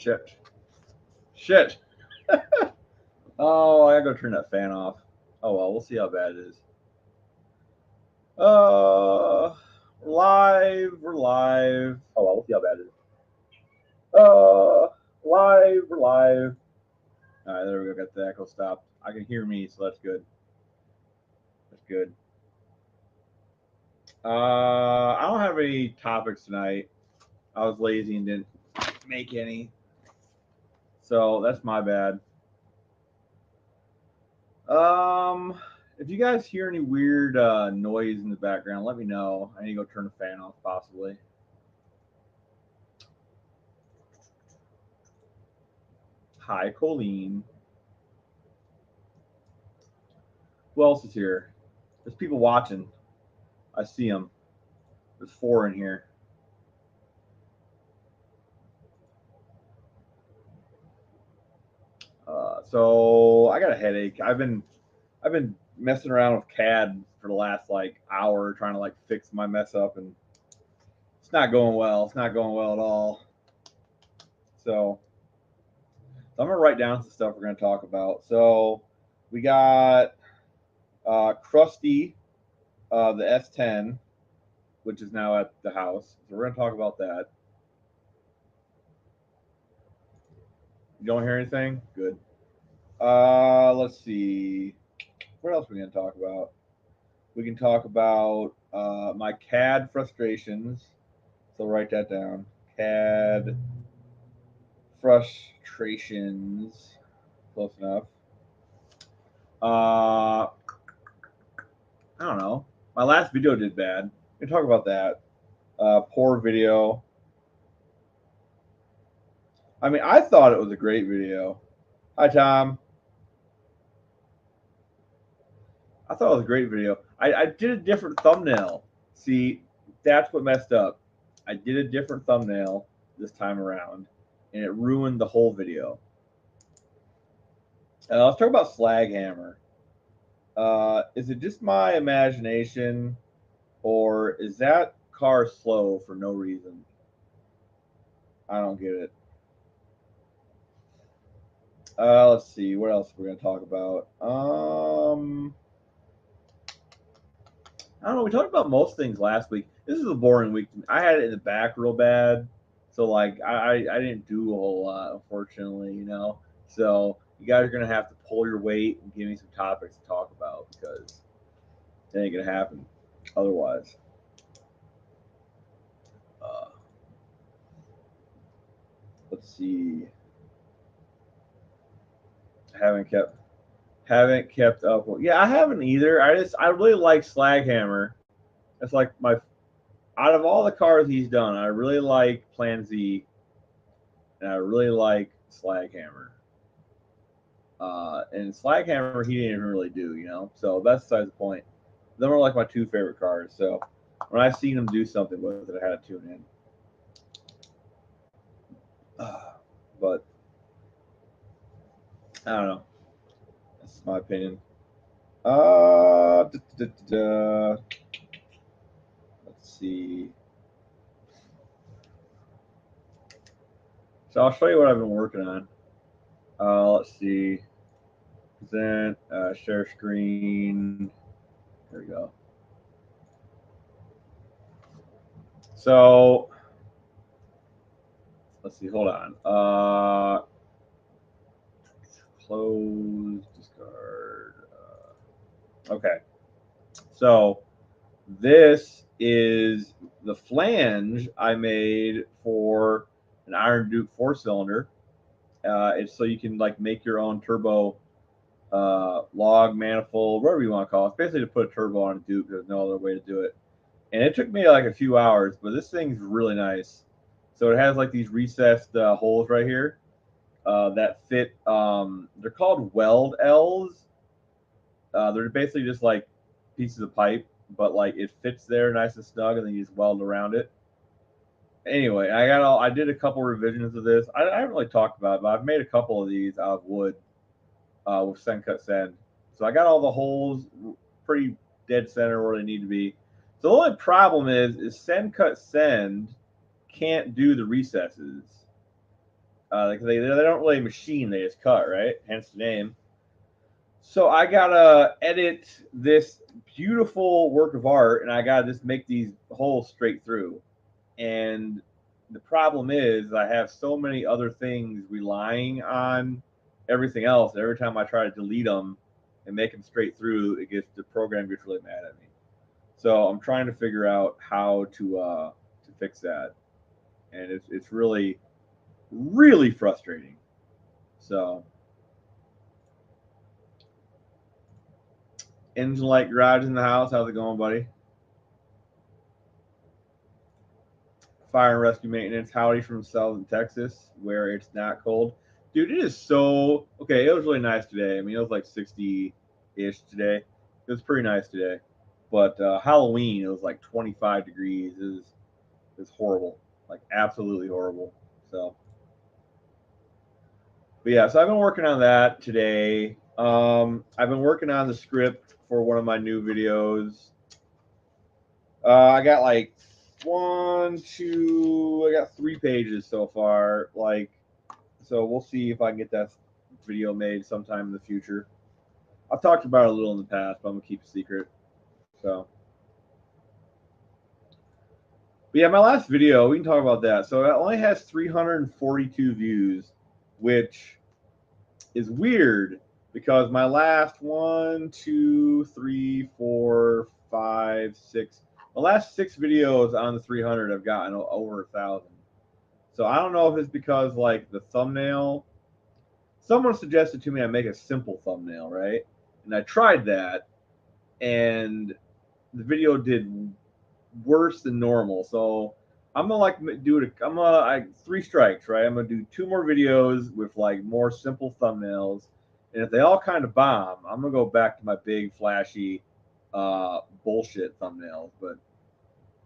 Shit. Shit. Oh, I gotta go turn that fan off. Oh well, we'll see how bad it is. Uh, we're live. Oh well, we'll see how bad it is. We're live. All right, there we go. Got the echo stopped. I can hear me, so that's good. That's good. I don't have any topics tonight. I was lazy and didn't make any, so that's my bad. If you guys hear any weird noise in the background, let me know. I need to go turn the fan off, possibly. Hi, Colleen. Who else is here? There's people watching. I see them. There's 4 in here. So I got a headache. I've been messing around with CAD for the last like hour, trying to like fix my mess up, and it's not going well. It's not going well at all. So I'm gonna write down some stuff we're gonna talk about. So we got Krusty, the S10, which is now at the house. So we're gonna talk about that. You don't hear anything? Good. Let's see. What else are we gonna talk about? We can talk about my CAD frustrations. So write that down. CAD frustrations. Close enough. I don't know. My last video did bad. We can talk about that. Poor video. I mean, I thought it was a great video. Hi, Tom. I thought it was a great video. I did a different thumbnail. See, that's what messed up. I did a different thumbnail this time around, and it ruined the whole video. Let's talk about Slaghammer. Is it just my imagination, or is that car slow for no reason? I don't get it. Let's see. What else we're gonna talk about? I don't know. We talked about most things last week. This is a boring week. I had it in the back real bad, so like I didn't do a whole lot, unfortunately. So you guys are gonna have to pull your weight and give me some topics to talk about because it ain't gonna happen otherwise. Uh, let's see. Haven't kept up. Yeah, I haven't either. I really like Slaghammer. It's like my out of all the cars he's done, I really like Plan Z, and I really like Slaghammer. And Slaghammer, he didn't even really do. So that's besides the point. Them are like my 2 favorite cars. So when I seen him do something with it, I had to tune in. But I don't know. That's my opinion. Let's see. So I'll show you what I've been working on. Let's see. Present, share screen. There we go. So let's see. Hold on. Close, discard. Okay. So this is the flange I made for an Iron Duke 4-cylinder. It's so you can like make your own turbo log manifold, whatever you want to call it. It's basically to put a turbo on a Duke. There's no other way to do it. And it took me like a few hours, but this thing's really nice. So it has like these recessed holes right here that fit. They're called weld L's. They're basically just like pieces of pipe, but like it fits there nice and snug, and then you just weld around it. Anyway, I did a couple revisions of this. I haven't really talked about it, but I've made a couple of these out of wood with Send Cut Send. So I got all the holes pretty dead center where they need to be. So the only problem is Send Cut Send can't do the recesses. Because they don't really machine, they just cut, right? Hence the name. So I gotta edit this beautiful work of art, and I gotta just make these holes straight through. And the problem is I have so many other things relying on everything else. Every time I try to delete them and make them straight through, the program gets really mad at me. So I'm trying to figure out how to fix that, and it's really frustrating. So Engine Light Garage in the house. How's it going, buddy? Fire and rescue maintenance. Howdy from Southern Texas, where it's not cold. Dude, it is so okay. It was really nice today. I mean, it was like 60-ish today. It was pretty nice today. But Halloween, it was like 25 degrees. It was horrible, like absolutely horrible. So, but yeah, so I've been working on that today. I've been working on the script for one of my new videos. I got like I got 3 pages so far. Like, so we'll see if I can get that video made sometime in the future. I've talked about it a little in the past, but I'm gonna keep it secret. So, but yeah, my last video, we can talk about that. So it only has 342 views, which is weird because my last 1, 2, 3, 4, 5, 6, the last 6 videos on the 300 have gotten over 1,000. So I don't know if it's because like the thumbnail. Someone suggested to me I make a simple thumbnail, right? And I tried that, and the video did worse than normal. So I'm gonna like do it. I'm gonna 3 strikes, right? I'm gonna do 2 more videos with like more simple thumbnails, and if they all kind of bomb, I'm gonna go back to my big flashy bullshit thumbnails. But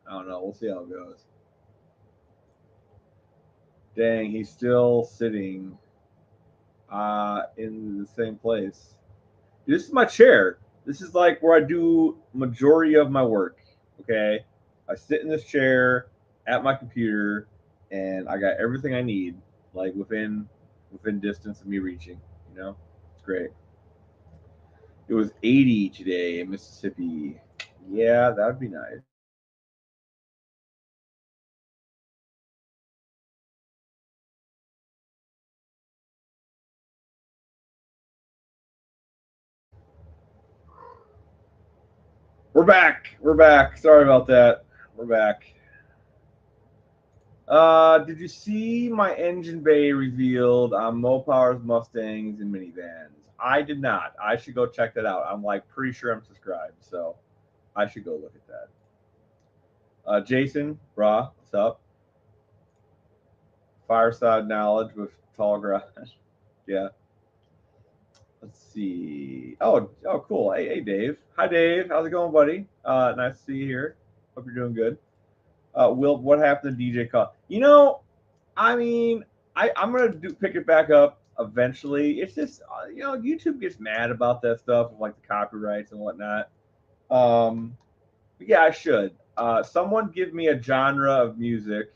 I don't know. We'll see how it goes. Dang, he's still sitting in the same place. This is my chair. This is like where I do majority of my work. Okay, I sit in this chair at my computer, and I got everything I need, like within distance of me reaching. You know, it's great. It was 80 today in Mississippi. Yeah, that would be nice. We're back. We're back. Sorry about that. We're back. Did you see my engine bay revealed on Mopower's Mustangs and minivans? I did not. I should go check that out. I'm like pretty sure I'm subscribed, so I should go look at that. Jason, brah, what's up? Fireside knowledge with tall garage. Yeah. Let's see. Oh, cool. Hey, Dave. Hi, Dave. How's it going, buddy? Nice to see you here. Hope you're doing good. Will, what happened to DJ Call? I mean, I'm gonna pick it back up eventually. It's just YouTube gets mad about that stuff, like the copyrights and whatnot. But yeah, I should. Someone give me a genre of music,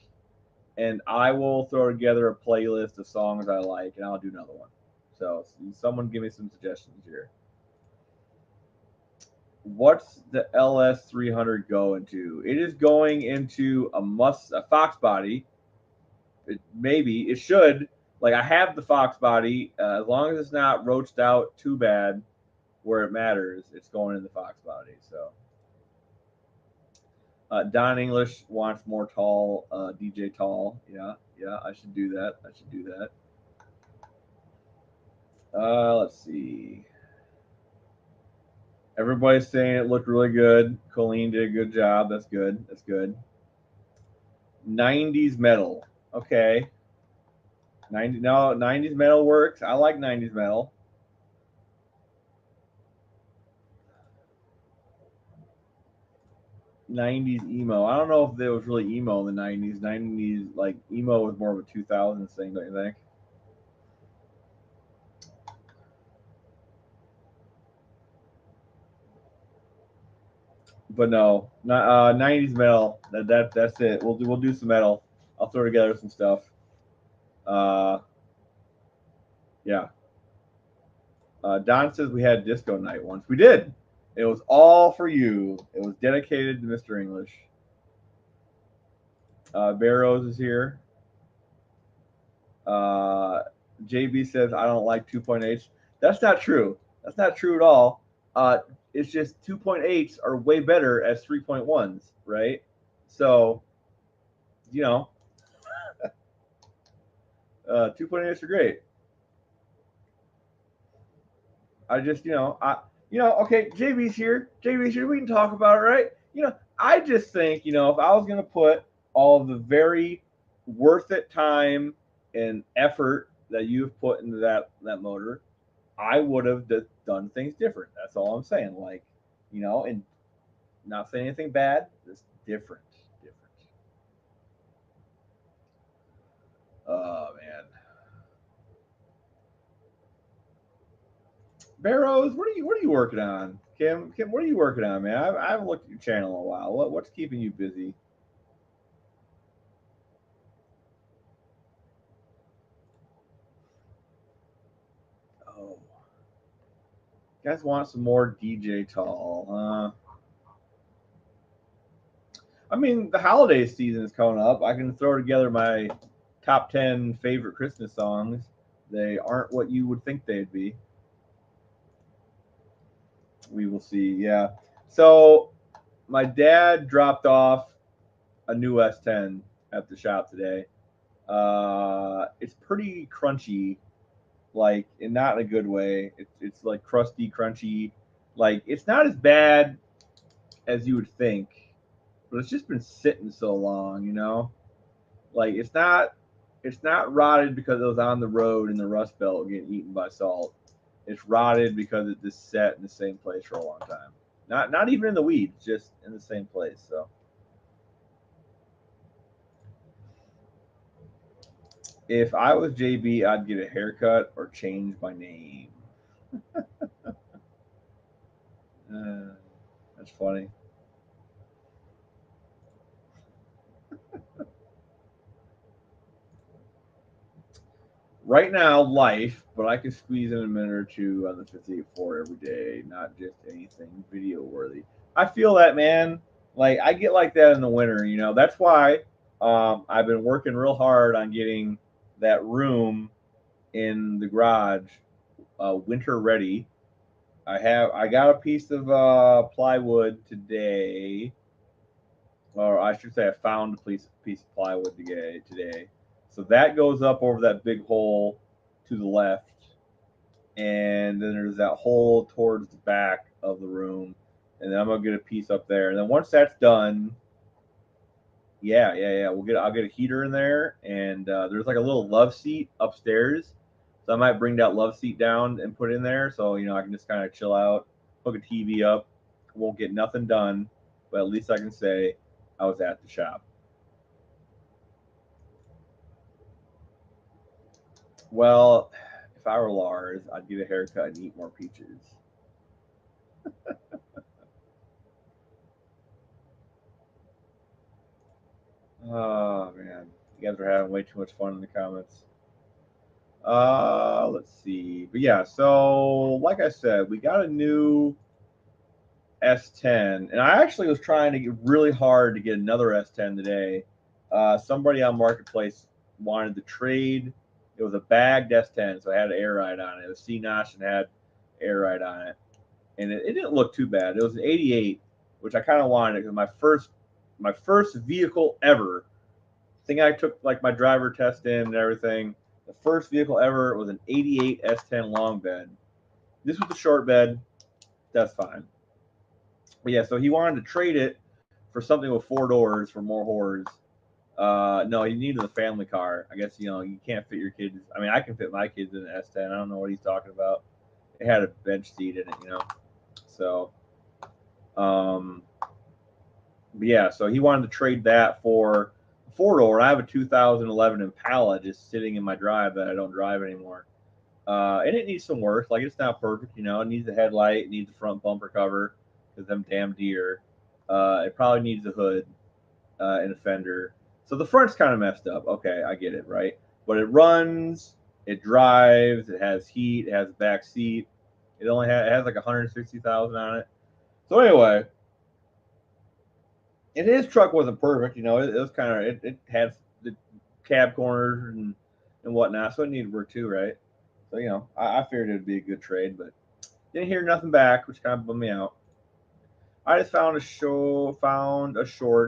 and I will throw together a playlist of songs I like, and I'll do another one. So someone give me some suggestions here. What's the LS300 going to? It is going into a Fox body. Maybe it should. Like I have the Fox body. As long as it's not roached out too bad, where it matters, it's going in the Fox body. So Don English wants more tall DJ Tall. Yeah, I should do that. Let's see. Everybody's saying it looked really good. Colleen did a good job. That's good. 90s metal. Okay. 90s metal works. I like 90s metal. '90s emo. I don't know if there was really emo in the '90s. '90s like emo was more of a 2000s thing, don't you think? But no, not 90s metal. That's it. We'll do some metal. I'll throw together some stuff. Yeah. Don says we had disco night once. We did. It was all for you. It was dedicated to Mr. English. Barrows is here. JB says I don't like 2.8s. That's not true. That's not true at all. It's just 2.8s are way better as 3.1s, right? So, you know, 2.8s are great. I just, okay, JB's here. JB's here. We can talk about it, right? I just think, if I was going to put all of the very worth it time and effort that you've put into that motor, I would have done things different. That's all I'm saying. Like, and not saying anything bad, just different. Oh man, Barrows, what are you working on? Kim, what are you working on, man? I haven't looked at your channel in a while. What's keeping you busy? Oh, you guys want some more DJ Tall, huh? I mean, the holiday season is coming up. I can throw together my top 10 favorite Christmas songs. They aren't what you would think they'd be. We will see. Yeah. So my dad dropped off a new S10 at the shop today. It's pretty crunchy, like, and not in a good way. It's like crusty, crunchy. Like, it's not as bad as you would think, but it's just been sitting so long. Like, it's not rotted because it was on the road in the Rust Belt getting eaten by salt. It's rotted because it just sat in the same place for a long time. Not even in the weeds, just in the same place. So if I was JB, I'd get a haircut or change my name. Uh, that's funny. Right now, life, but I can squeeze in a minute or two on the 58.4 every day, not just anything video worthy. I feel that, man. Like, I get like that in the winter. That's why I've been working real hard on getting that room in the garage winter ready. I got a piece of plywood today, or I should say I found a piece of plywood today. So that goes up over that big hole to the left, and then there's that hole towards the back of the room, and then I'm gonna get a piece up there. And then once that's done, yeah, I'll get a heater in there, and there's like a little love seat upstairs, so I might bring that love seat down and put it in there, so I can just kind of chill out, hook a TV up. Won't get nothing done, but at least I can say I was at the shop. Well, if I were Lars, I'd get a haircut and eat more peaches. Oh man, you guys are having way too much fun in the comments. Let's see. But yeah, so like I said, we got a new S10, and I actually was trying to get really hard to get another S10 today. Somebody on Marketplace wanted to trade. It was a bagged S10, so it had an air ride on it. It was C-notch and had air ride on it, and it didn't look too bad. It was an 88, which I kind of wanted because my first vehicle ever. I think I took like my driver test in and everything. The first vehicle ever was an 88 S10 long bed. This was the short bed. That's fine. But yeah, so he wanted to trade it for something with 4 doors for more horrors. No, he needed a family car. I guess you can't fit your kids. I mean, I can fit my kids in an S10. I don't know what he's talking about. It had a bench seat in it. So, um, but yeah, so he wanted to trade that for a 4 door. I have a 2011 Impala just sitting in my drive that I don't drive anymore. And it needs some work. Like, it's not perfect. It needs a headlight, it needs a front bumper cover because them damn deer. It probably needs a hood and a fender. So the front's kind of messed up. Okay, I get it, right? But it runs. It drives. It has heat. It has a back seat. It has like 160,000 on it. So anyway, and his truck wasn't perfect. You know, it was kind of it had the cab corners and whatnot, so it needed work too, right? So you know, I figured it'd be a good trade, but didn't hear nothing back, which kind of bummed me out. I just found a short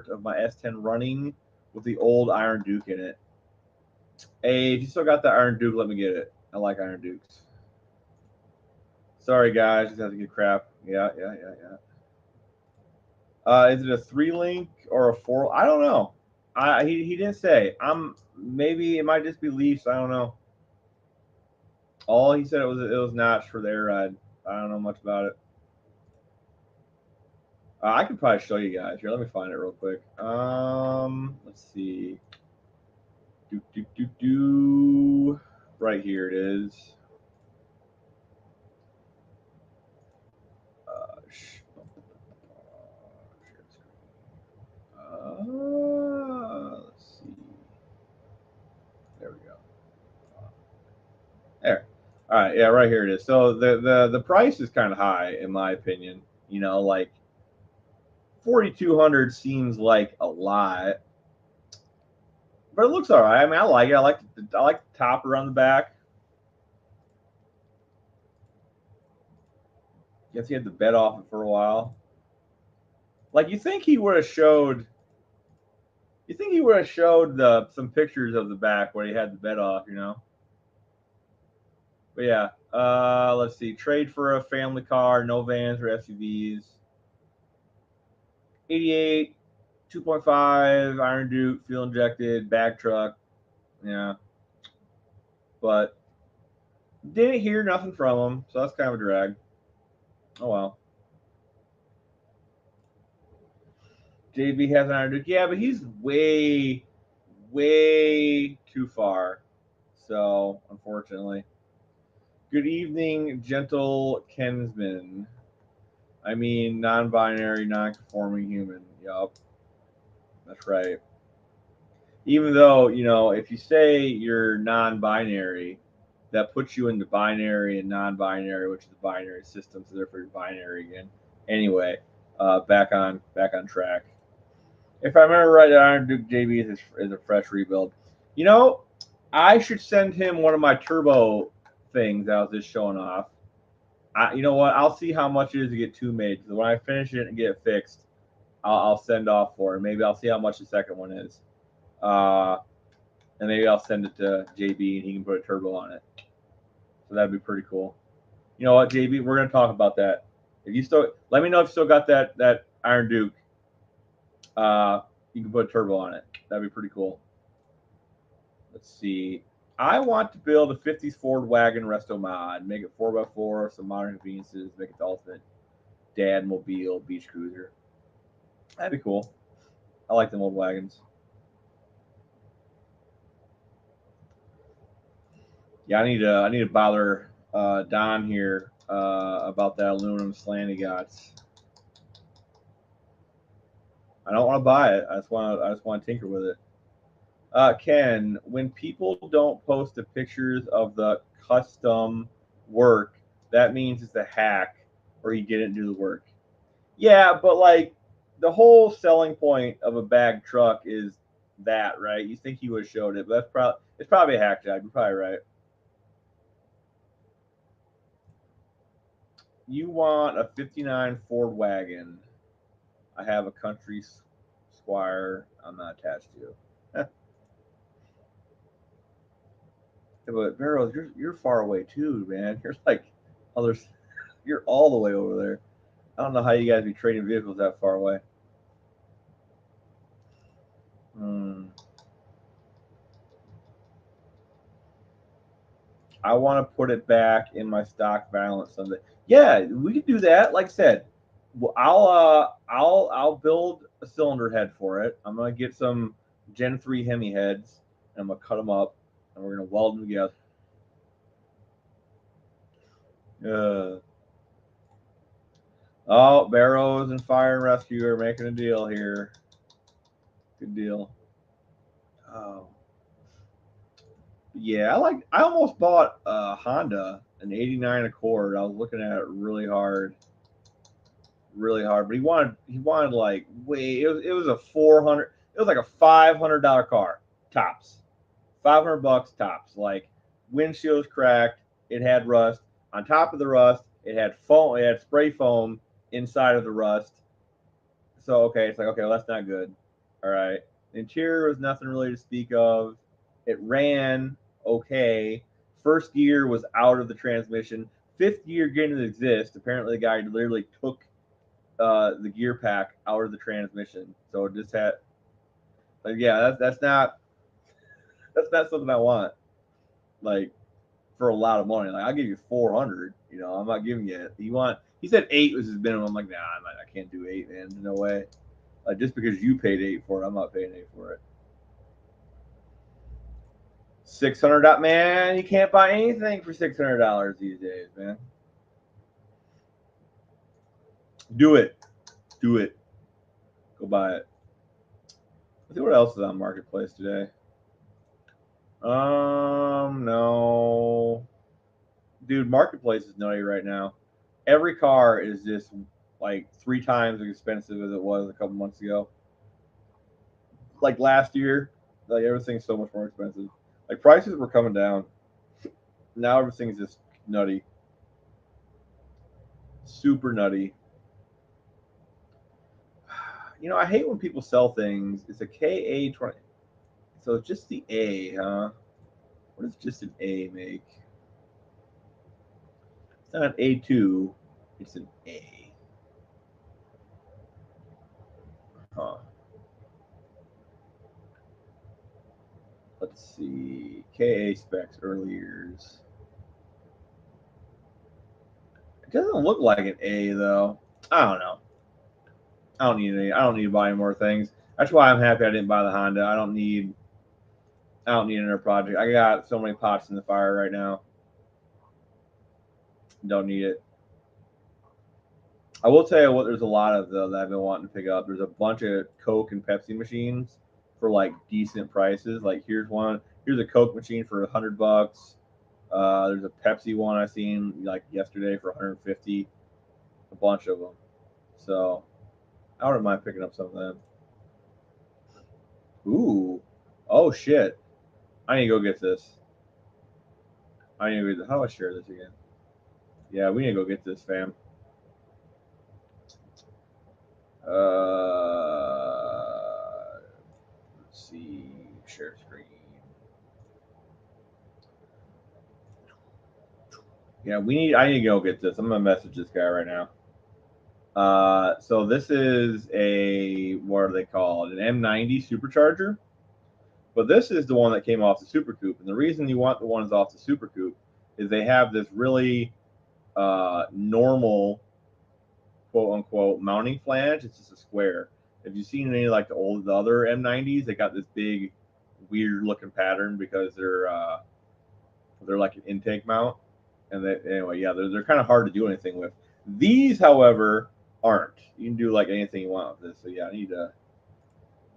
of my S10 running with the old Iron Duke in it. Hey, if you still got the Iron Duke, let me get it. I like Iron Dukes. Sorry guys, just have to get crap. Yeah. Is it a 3-link or a 4? I don't know. He didn't say. Maybe it might just be Leafs. I don't know. All he said it was notched for the air ride. I don't know much about it. I could probably show you guys here. Let me find it real quick. Let's see. Right here it is. Let's see. There we go. There. All right, yeah, right here it is. So the price is kind of high in my opinion. You know, like 4,200 seems like a lot, but it looks all right. I mean, I like it. I like the top around the back. Guess he had the bed off it for a while. Like you think he would have showed. You think he would have showed some pictures of the back where he had the bed off, you know? But yeah, let's see. Trade for a family car, no vans or SUVs. 88, 2.5, Iron Duke, fuel injected, bag truck. Yeah. But didn't hear nothing from him, so that's kind of a drag. Oh well. JB has an Iron Duke. Yeah, but he's way too far. So, unfortunately. Good evening, gentle kinsman. I mean, non-binary, non-conforming human. Yup, that's right. Even though, you know, if you say you're non-binary, that puts you into binary and non-binary, which is a binary system, so therefore you're binary again. Anyway, back on track. If I remember right, Iron Duke JB is a fresh rebuild. You know, I should send him one of my turbo things I was just showing off. You know what? I'll see how much it is to get two made. So when I finish it and get it fixed, I'll send off for it. Maybe I'll see how much the second one is. And maybe I'll send it to JB and he can put a turbo on it. So that'd be pretty cool. You know what, JB? We're gonna talk about that. If you still let me know if you still got that Iron Duke. You can put a turbo on it. That'd be pretty cool. Let's see. I want to build a 50s Ford wagon resto mod. Make it 4x4, some modern conveniences. Make it the ultimate dad mobile beach cruiser. That'd be cool. I like them old wagons. Yeah, I need to bother Don here about that aluminum slant he got. I don't want to buy it. I just want to tinker with it. Ken, when people don't post the pictures of the custom work, that means it's a hack or you didn't do the work. Yeah, but like the whole selling point of a bag truck is that, right? You think he would have showed it, but it's probably a hack job. You're probably right. You want a 59 Ford wagon. I have a country squire I'm not attached to. But Barrows, you're far away too, man. You're like others. You're all the way over there. I don't know how you guys be trading vehicles that far away. I want to put it back in my stock balance someday. Yeah, we could do that. Like I said, I'll build a cylinder head for it. I'm gonna get some Gen 3 Hemi heads and I'm gonna cut them up and we're gonna weld them together. Oh, Barrows and Fire and Rescue are making a deal here. Good deal. Oh. Yeah, I almost bought a Honda, an '89 Accord. I was looking at it really hard. But he wanted like way it was a 400. It was like a $500 car tops, $500 tops. Like windshield was cracked. It had rust. On top of the rust, it had foam. It had spray foam inside of the rust. So okay, it's like okay, well, that's not good. All right. The interior was nothing really to speak of. It ran okay. First gear was out of the transmission. Fifth gear didn't exist. Apparently, the guy literally took the gear pack out of the transmission. So it just had like yeah, that's not something I want. Like for a lot of money. Like I'll give you 400. I'm not giving you it. He said 8 was his minimum. I'm like, nah, I can't do 8, man. No way. Like just because you paid 8 for it, I'm not paying 8 for it. 600, man. You can't buy anything for $600 these days, man. Do it. Do it. Go buy it. Let's see what else is on Marketplace today. No. Dude, Marketplace is nutty right now. Every car is just like 3 times as expensive as it was a couple months ago. Like last year, like everything's so much more expensive. Like prices were coming down. Now everything's just nutty. Super nutty. I hate when people sell things. It's a KA20. So it's just the A, huh? What does just an A make? It's not an A2. It's an A. Huh. Let's see. KA specs early years. It doesn't look like an A though. I don't know. I don't need any. I don't need to buy any more things. That's why I'm happy I didn't buy the Honda. I don't need. I don't need another project. I got so many pots in the fire right now. Don't need it. I will tell you what. There's a lot of though that I've been wanting to pick up. There's a bunch of Coke and Pepsi machines for like decent prices. Like here's one. Here's a Coke machine for $100. There's a Pepsi one I seen like yesterday for 150. A bunch of them. So I wouldn't mind picking up some of them. Ooh. Oh shit. I need to go get this. I need to go get this. How do I share this again? Yeah, we need to go get this, fam. Let's see. Share screen. Yeah, I need to go get this. I'm gonna message this guy right now. So this is what are they called? An M90 supercharger. But this is the one that came off the Super Coupe. And the reason you want the ones off the Super Coupe is they have this really normal, quote unquote, mounting flange. It's just a square. Have you seen any like the other M90s? They got this big, weird looking pattern because they're like an intake mount. And anyway, yeah, they're kind of hard to do anything with. These, however, aren't. You can do like anything you want with this. So yeah,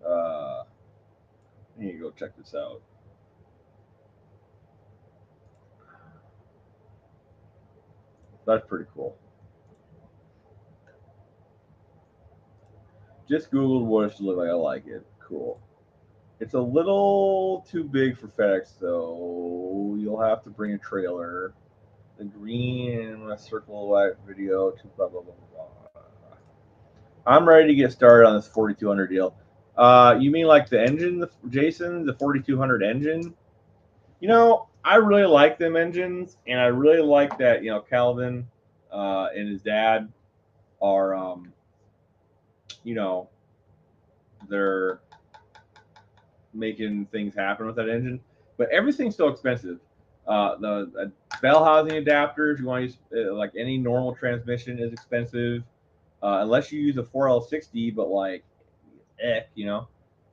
uh, I need to go check this out. That's pretty cool. Just Googled what it should look like. I like it. Cool. It's a little too big for FedEx, though. You'll have to bring a trailer. The green and a circle white video to blah blah blah blah. I'm ready to get started on this 4200 deal. You mean like the engine, Jason, the 4200 engine? I really like them engines, and I really like that. Calvin and his dad are, you know, they're making things happen with that engine. But everything's still expensive. The bell housing adapters, you want to use like any normal transmission is expensive, unless you use a 4L60, but like,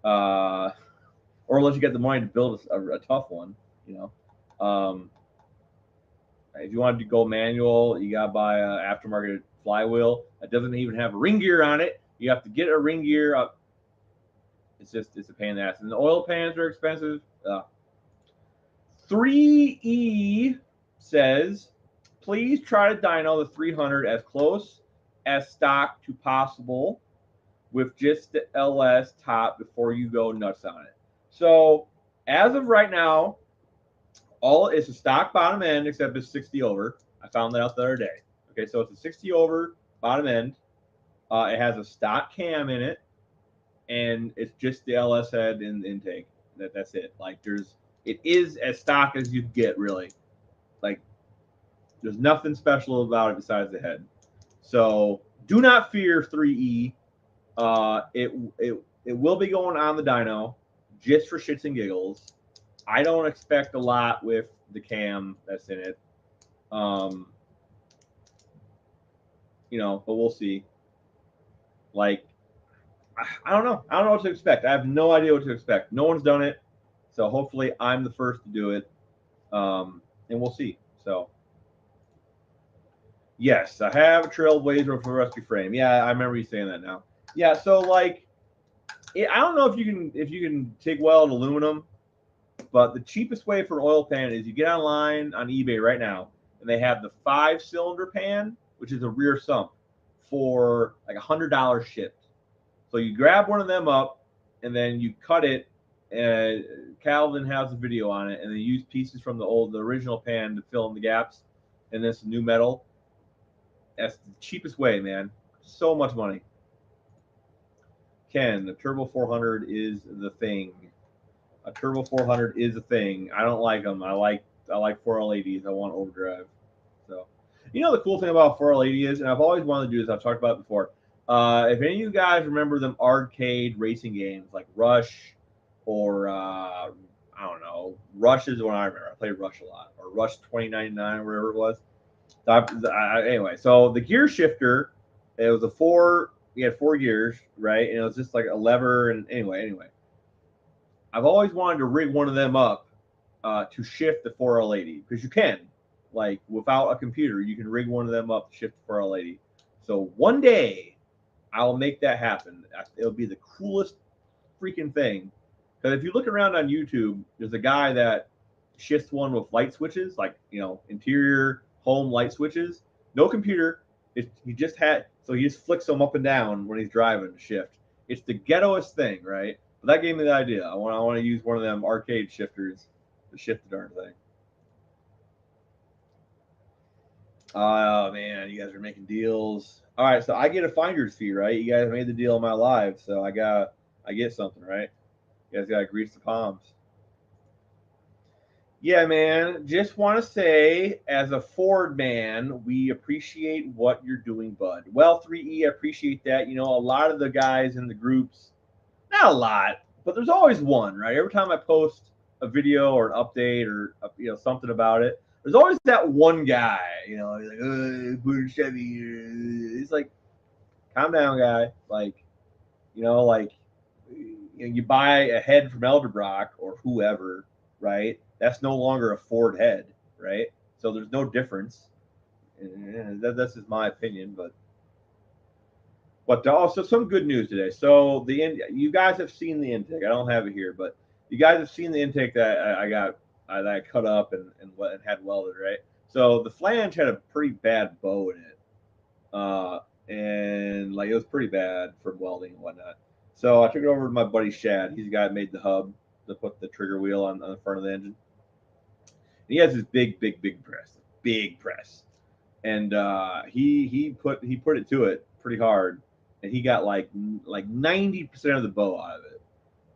uh, or unless you get the money to build a tough one, you know. If you want to go manual, you gotta buy an aftermarket flywheel that doesn't even have a ring gear on it. You have to get a ring gear up. It's a pain in the ass. And the oil pans are expensive. 3E says, please try to dyno the 300 as close as stock to possible with just the LS top before you go nuts on it. So as of right now, all it's a stock bottom end except it's 60 over. I found that out the other day. Okay, so it's a 60 over bottom end. It has a stock cam in it, and it's just the LS head and intake. That's it. Like it is as stock as you get, really. Like there's nothing special about it besides the head. So do not fear 3E. It will be going on the dyno just for shits and giggles. I don't expect a lot with the cam that's in it. You know, but we'll see. Like, I don't know. I don't know what to expect. I have no idea what to expect. No one's done it. So hopefully I'm the first to do it. And we'll see. So yes, I have a Trailblazer for rescue frame. Yeah, I remember you saying that now. Yeah, so like I don't know if you can TIG weld aluminum, but the cheapest way for an oil pan is you get online on eBay right now, and they have the 5-cylinder pan, which is a rear sump, for like $100 shipped. So you grab one of them up, and then you cut it. And Calvin has a video on it, and they use pieces from the original pan to fill in the gaps, and then some new metal. That's the cheapest way, man. So much money. Ken, the Turbo 400 is the thing. A Turbo 400 is a thing. I don't like them. I like 4L80s. I want overdrive. So, you know, the cool thing about 4L80 is, and I've always wanted to do this. I've talked about it before. If any of you guys remember them arcade racing games like Rush, or I don't know, Rush is one I remember. I played Rush a lot, or Rush 2099 or whatever it was. Anyway, so the gear shifter, it was you had 4 gears, right? And it was just like a lever. And anyway, I've always wanted to rig one of them up to shift the 4L80, because you can, like, without a computer, you can rig one of them up to shift the 4L80. So one day I'll make that happen. It'll be the coolest freaking thing. Because if you look around on YouTube, there's a guy that shifts one with light switches, like, you know, interior home light switches. No computer. He just flicks them up and down when he's driving to shift. It's the ghettoest thing, right? But that gave me the idea. I want to use one of them arcade shifters to shift the darn thing. Oh man, you guys are making deals. All right, so I get a finder's fee, right? You guys made the deal in my live, so I get something, right? You guys gotta grease the palms. Yeah, man. Just want to say, as a Ford man, we appreciate what you're doing, bud. Well, 3E, I appreciate that. You know, a lot of the guys in the groups, not a lot, but there's always one, right? Every time I post a video or an update or something about it, there's always that one guy. You know, he's like, put Chevy. He's like, calm down, guy. Like, you buy a head from Elderbrock or whoever, right? That's no longer a Ford head, right? So there's no difference. That's just my opinion, but also some good news today. So you guys have seen the intake. I don't have it here, but you guys have seen the intake that I got that I cut up and had welded, right? So the flange had a pretty bad bow in it, and like it was pretty bad from welding and whatnot. So I took it over to my buddy Shad. He's the guy that made the hub to put the trigger wheel on the front of the engine. And he has this big press, and he put it to it pretty hard, and he got like 90% of the bow out of it.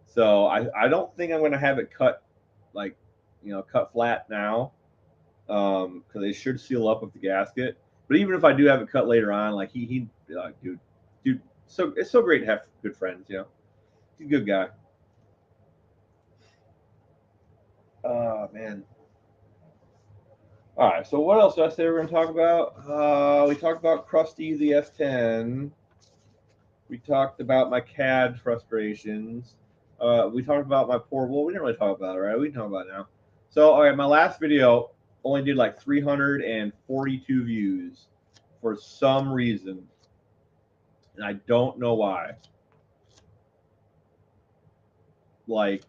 So I don't think I'm gonna have it cut cut flat now, because they should seal up with the gasket. But even if I do have it cut later on, like he dude, so it's so great to have good friends, you know. He's a good guy. Oh man. All right, so what else did I say we're going to talk about? We talked about Krusty the S10. We talked about my CAD frustrations. We talked about my well, we didn't really talk about it, right? We can talk about it now. So, all right, my last video only did like 342 views for some reason, and I don't know why. Like,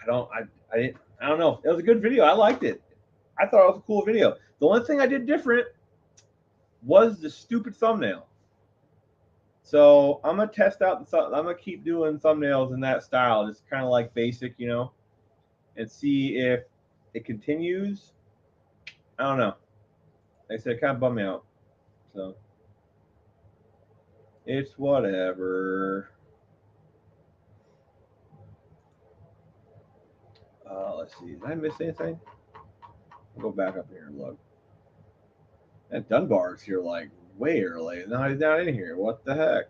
I I don't know. It was a good video. I liked it. I thought it was a cool video. The only thing I did different was the stupid thumbnail. So I'm gonna test out the. I'm gonna keep doing thumbnails in that style, just kind of like basic, you know, and see if it continues. I don't know. Like I said, it kind of bummed me out. So it's whatever. Let's see. Did I miss anything? I'll go back up here and look. And Dunbar's here like way early. Now he's not in here. What the heck?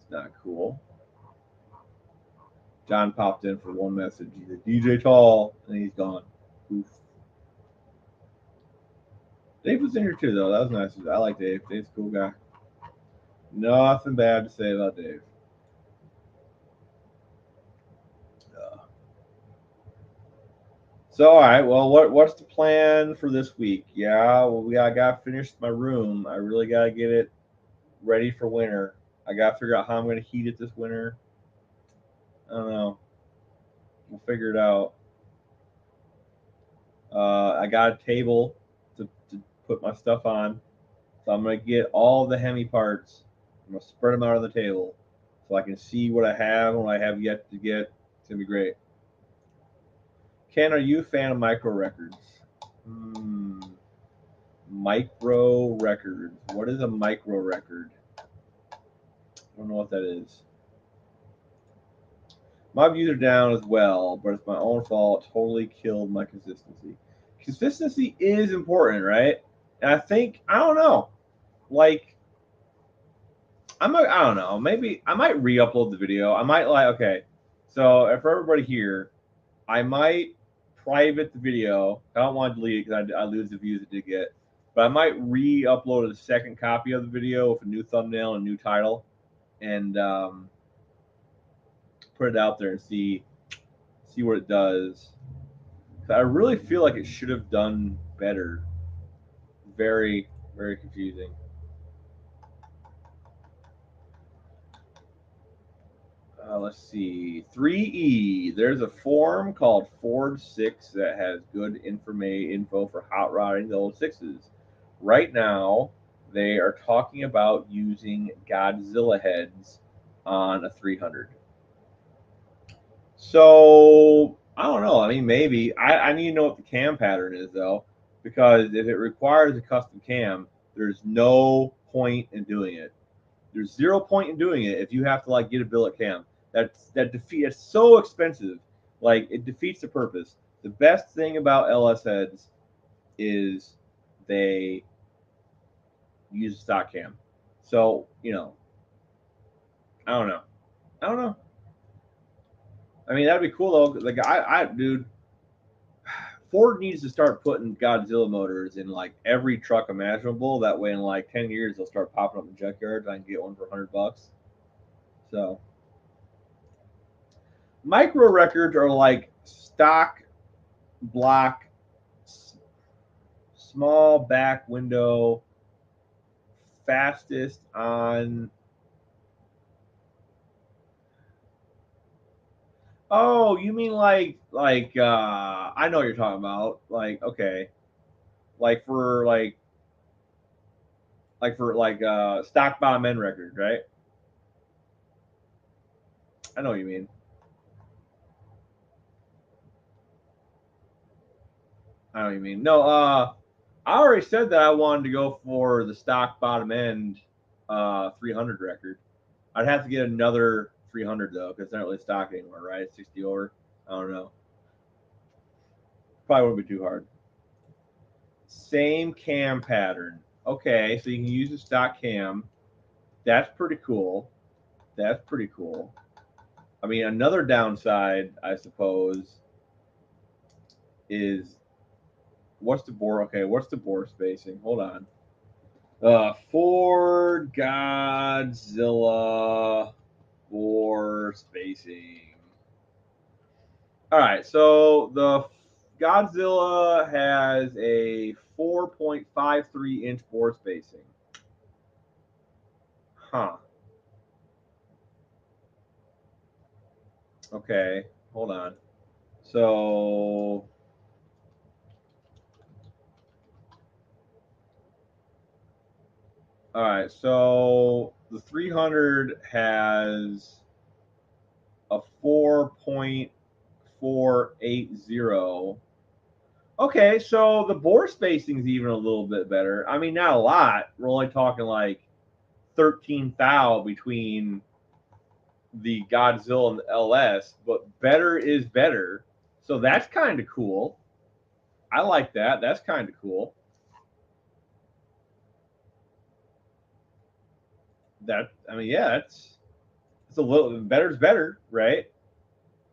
It's not cool. John popped in for one message. He's a DJ Tall, and he's gone. Oof. Dave was in here too, though. That was nice. I like Dave. Dave's a cool guy. Nothing bad to say about Dave. So, all right. Well, what's the plan for this week? Yeah, well, I got to finish my room. I really got to get it ready for winter. I got to figure out how I'm going to heat it this winter. I don't know. We'll figure it out. I got a table to put my stuff on. So I'm going to get all the Hemi parts. I'm going to spread them out on the table so I can see what I have and what I have yet to get. It's going to be great. Ken, are you a fan of micro records? Micro records. What is a micro record? I don't know what that is. My views are down as well, but it's my own fault. Totally killed my consistency. Consistency is important, right? And I think, I don't know. Like, I don't know. Maybe I might re-upload the video. I might okay. So for everybody here, I might private the video. I don't want to delete it because I lose the views it did get. But I might re-upload a second copy of the video with a new thumbnail and new title, and put it out there and see what it does. I really feel like it should have done better. Very, very confusing. Let's see. 3E. There's a forum called Ford 6 that has good info for hot rodding the old 6s. Right now, they are talking about using Godzilla heads on a 300. So, I don't know. I mean, maybe. I need to know what the cam pattern is, though, because if it requires a custom cam, there's no point in doing it. There's 0 point in doing it if you have to like get a billet cam. It's so expensive. Like it defeats the purpose. The best thing about LS heads is they use stock cam. So, you know, I don't know. I don't know. I mean, that'd be cool though. Like dude, Ford needs to start putting Godzilla motors in like every truck imaginable. That way, in like 10 years, they'll start popping up in junkyards. I can get one for $100. So, micro records are like stock block, small back window, fastest on. Oh, you mean like I know what you're talking about. Like okay, like for stock bottom end record, right? I know what you mean. I know what you mean. No, I already said that I wanted to go for the stock bottom end 300 record. I'd have to get another 300 though, because it's not really stock anymore, right? 60 over. I don't know. Probably wouldn't be too hard. Same cam pattern. Okay, so you can use a stock cam. That's pretty cool. That's pretty cool. I mean, another downside, I suppose, is what's the bore? Okay, what's the bore spacing? Hold on. Ford Godzilla bore spacing. All right, so the Godzilla has a 4.53 inch bore spacing. Huh. Okay, hold on. So all right, so the 300 has a 4.480. Okay, so the bore spacing is even a little bit better. I mean, not a lot. We're only talking like 13 thou between the Godzilla and the LS, but better is better. So that's kind of cool. I like that. That's kind of cool. That I mean, yeah, it's a little better's better, right?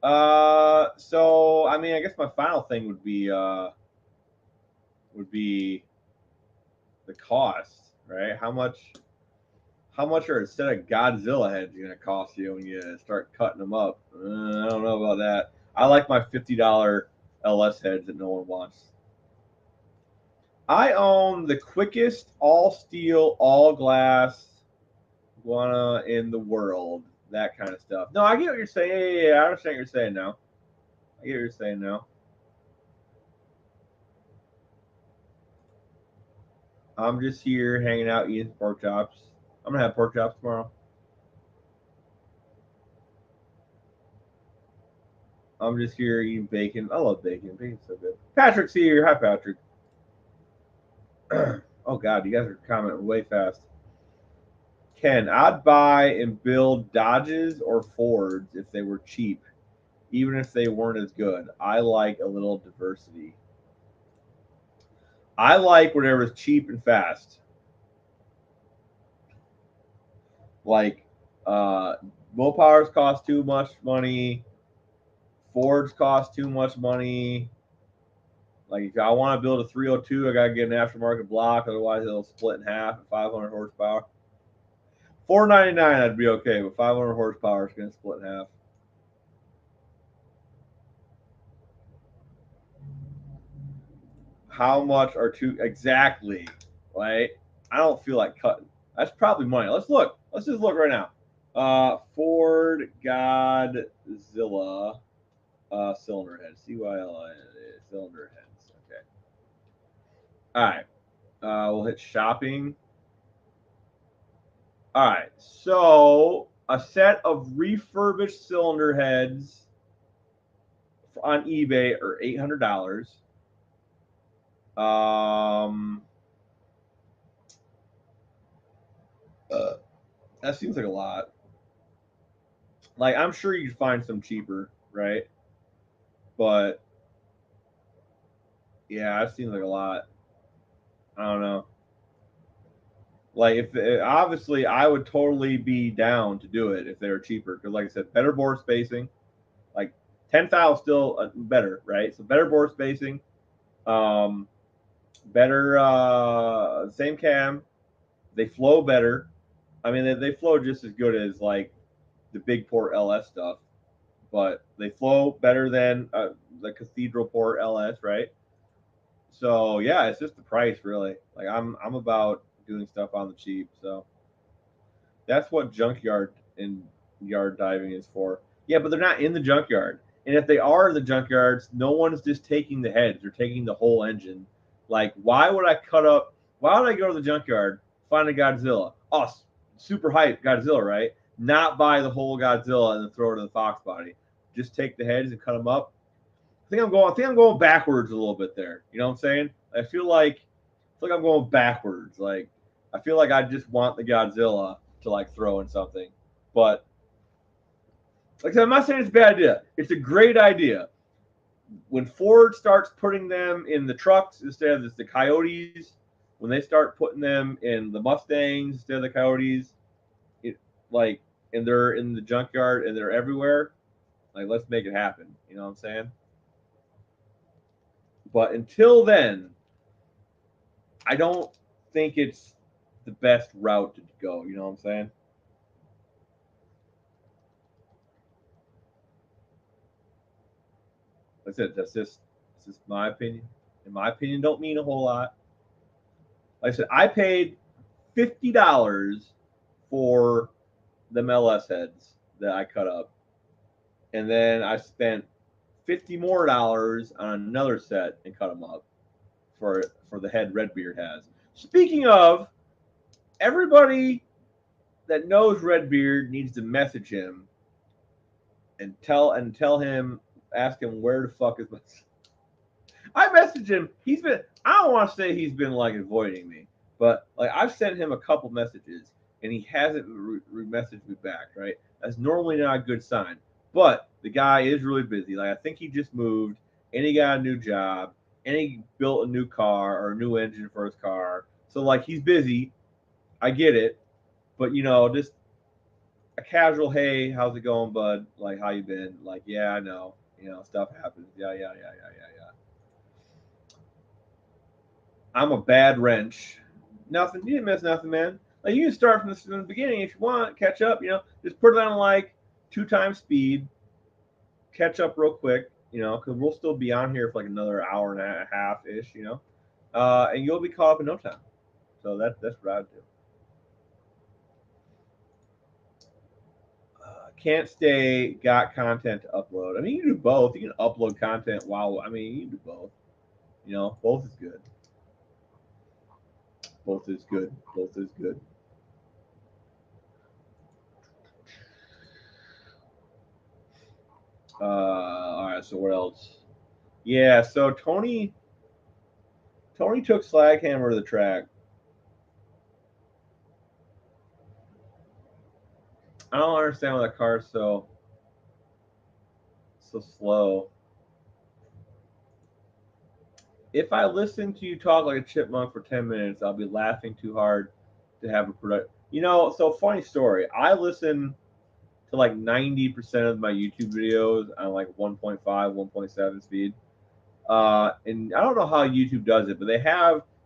So I mean, I guess my final thing would be the cost, right? How much are a set of Godzilla heads going to cost you when you start cutting them up? I don't know about that. I like my $50 LS heads that no one wants. I own the quickest all steel, all glass iguana in the world. That kind of stuff. No, I get what you're saying. Yeah, I understand what you're saying now. I get what you're saying now. I'm just here hanging out eating pork chops. I'm gonna have pork chops tomorrow. I'm just here eating bacon. I love bacon. Bacon's so good. Patrick's here. Hi, Patrick. Oh God, you guys are commenting way fast. Ken, I'd buy and build Dodges or Fords if they were cheap, even if they weren't as good. I like a little diversity. I like whatever's cheap and fast. Like, Mopars cost too much money. Fords cost too much money. Like, if I want to build a 302, I gotta get an aftermarket block. Otherwise, it'll split in half at 500 horsepower. 499, I'd be okay, but 500 horsepower is gonna split in half. How much are two exactly? Right? I don't feel like cutting. That's probably money. Let's look. Let's just look right now. Ford Godzilla cylinder head. CYLI cylinder heads. Okay. All right. We'll hit shopping. All right. So a set of refurbished cylinder heads on eBay are $800. Um, that seems like a lot. Like I'm sure you could find some cheaper, right? But yeah, that seems like a lot. I don't know. Like if obviously I would totally be down to do it if they were cheaper because like I said, better bore spacing, like 10 thou still better, right? So better bore spacing, um, better same cam, they flow better. I mean they flow just as good as like the big port LS stuff, but they flow better than the Cathedral port LS, right? So yeah, it's just the price really. Like I'm about doing stuff on the cheap, so that's what junkyard and yard diving is for. Yeah, but they're not in the junkyard. And if they are in the junkyards, no one's just taking the heads; they're taking the whole engine. Like, why would I cut up? Why would I go to the junkyard, find a Godzilla? Oh, super hype Godzilla, right? Not buy the whole Godzilla and then throw it in the Fox body. Just take the heads and cut them up. I think I'm going backwards a little bit there. You know what I'm saying? I feel like I'm going backwards. Like I feel like I just want the Godzilla to like throw in something. But like I said, I'm not saying it's a bad idea. It's a great idea. When Ford starts putting them in the trucks instead of the Coyotes, when they start putting them in the Mustangs instead of the Coyotes, it like and they're in the junkyard and they're everywhere, like let's make it happen. You know what I'm saying? But until then, I don't think it's the best route to go. You know what I'm saying? That's it. That's just my opinion. And my opinion don't mean a whole lot. Like I said, I paid $50 for the MLS heads that I cut up, and then I spent $50 more on another set and cut them up for the head Redbeard has. Speaking of, everybody that knows Redbeard needs to message him and tell him, ask him where the fuck is my. I messaged him. He's been. I don't want to say he's been like avoiding me, but like I've sent him a couple messages and he hasn't messaged me back. Right, that's normally not a good sign. But the guy is really busy. Like I think he just moved and he got a new job and he built a new car or a new engine for his car. So like he's busy. I get it, but just a casual, hey, how's it going, bud? Like how you been? Like yeah, I know. Stuff happens. Yeah. I'm a bad wrench. Nothing. You didn't miss nothing, man. Like you can start from the beginning if you want. Catch up. Just put it on like 2x speed. Catch up real quick. Because we'll still be on here for like another hour and a half ish. And you'll be caught up in no time. So that's what I'd do. Can't stay. Got content to upload. I mean, you can do both. You can upload content while. I mean, you can do both. Both is good. Both is good. Both is good. All right. So what else? Yeah. So Tony took Slaghammer to the track. I don't understand why that car's so slow. If I listen to you talk like a chipmunk for 10 minutes, I'll be laughing too hard to have a product. So funny story. I listen to like 90% of my YouTube videos on like 1.5, 1.7 speed. And I don't know how YouTube does it, but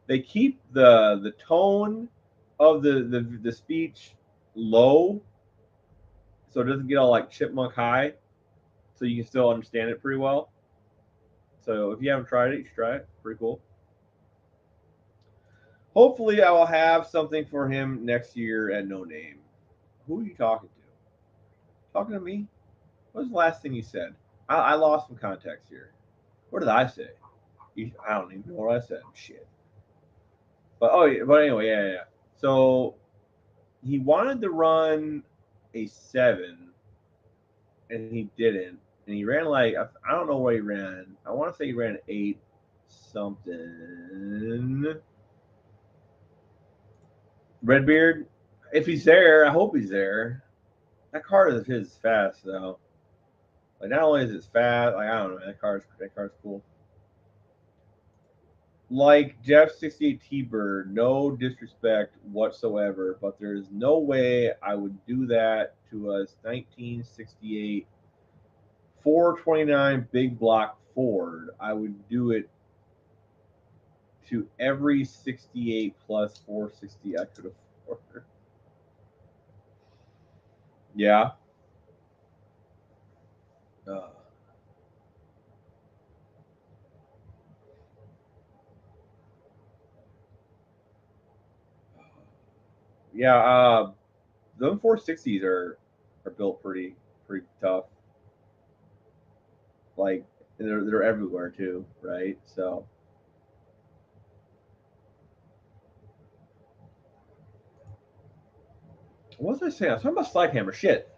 they keep the tone of the speech low, so it doesn't get all like chipmunk high, so you can still understand it pretty well. So if you haven't tried it, you should try it. Pretty cool. Hopefully, I will have something for him next year at No Name. Who are you talking to? Talking to me? What was the last thing you said? I lost some context here. What did I say? I don't even know what I said. Shit. But anyway, yeah. So he wanted to run a 7, and he didn't. And he ran like I don't know what he ran. I want to say he ran 8 something. Redbeard, if he's there, I hope he's there. That car of his is fast though. Like not only is it fast, like I don't know, that car's cool. Like Jeff 68 T-Bird, no disrespect whatsoever, but there's no way I would do that to a 1968 429 big block Ford. I would do it to every 68 plus 460 I could afford. Yeah. Uh, yeah. Those 460s are built pretty tough. Like they're everywhere too, right? So what was I saying? I was talking about Slaghammer. Shit.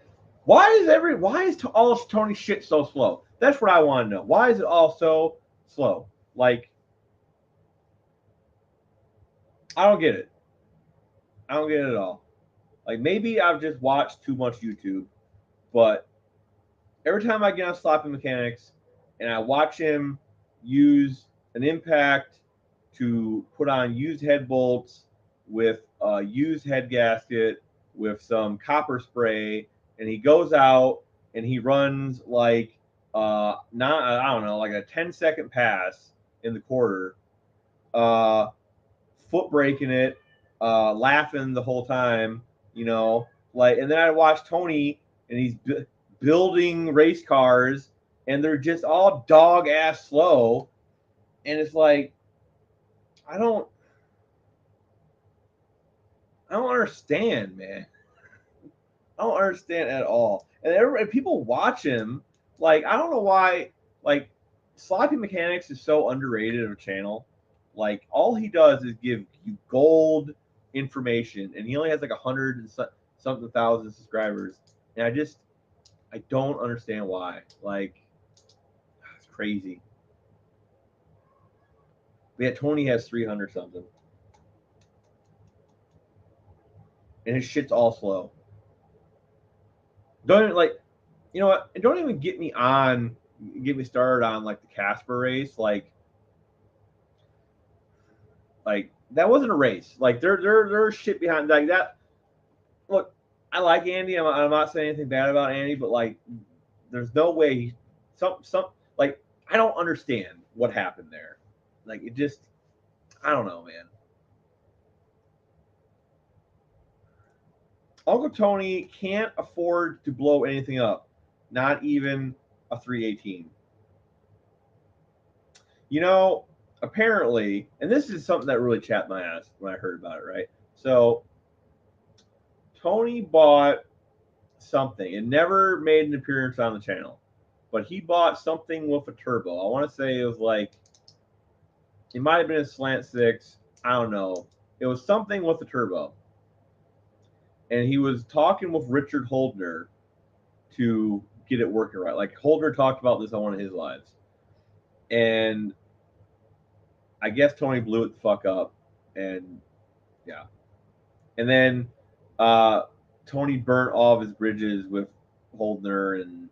Why is all Tony shit so slow? That's what I want to know. Why is it all so slow? Like I don't get it. I don't get it at all. Like maybe I've just watched too much YouTube, but every time I get on Sloppy Mechanics and I watch him use an impact to put on used head bolts with a used head gasket with some copper spray, and he goes out and he runs like not I don't know, like a 10-second pass in the quarter, uh, foot braking it, laughing the whole time, like, and then I watch Tony and he's building race cars and they're just all dog ass slow, and it's like I don't understand, man. I don't understand at all. And people watch him. Like I don't know why. like Sloppy Mechanics is so underrated of a channel. Like all he does is give you gold information, and he only has like 100 and something thousand subscribers, and I don't understand why. Like it's crazy. Yeah, Tony has 300 something, and his shit's all slow. Don't even, like, you know what? Don't even get me started on like the Casper race. Like that wasn't a race. Like there's shit behind like that. Look, I like Andy. I'm not saying anything bad about Andy, but like, there's no way. Some like I don't understand what happened there. Like it just, I don't know, man. Uncle Tony can't afford to blow anything up, not even a 318. You know, apparently, and this is something that really chapped my ass when I heard about it, right? So, Tony bought something. It never made an appearance on the channel, but he bought something with a turbo. I want to say it was like, it might have been a slant six. I don't know. It was something with a turbo. And he was talking with Richard Holdner to get it working right. Like Holdner talked about this on one of his lives. And I guess Tony blew it the fuck up. And yeah. And then Tony burnt all of his bridges with Holdner and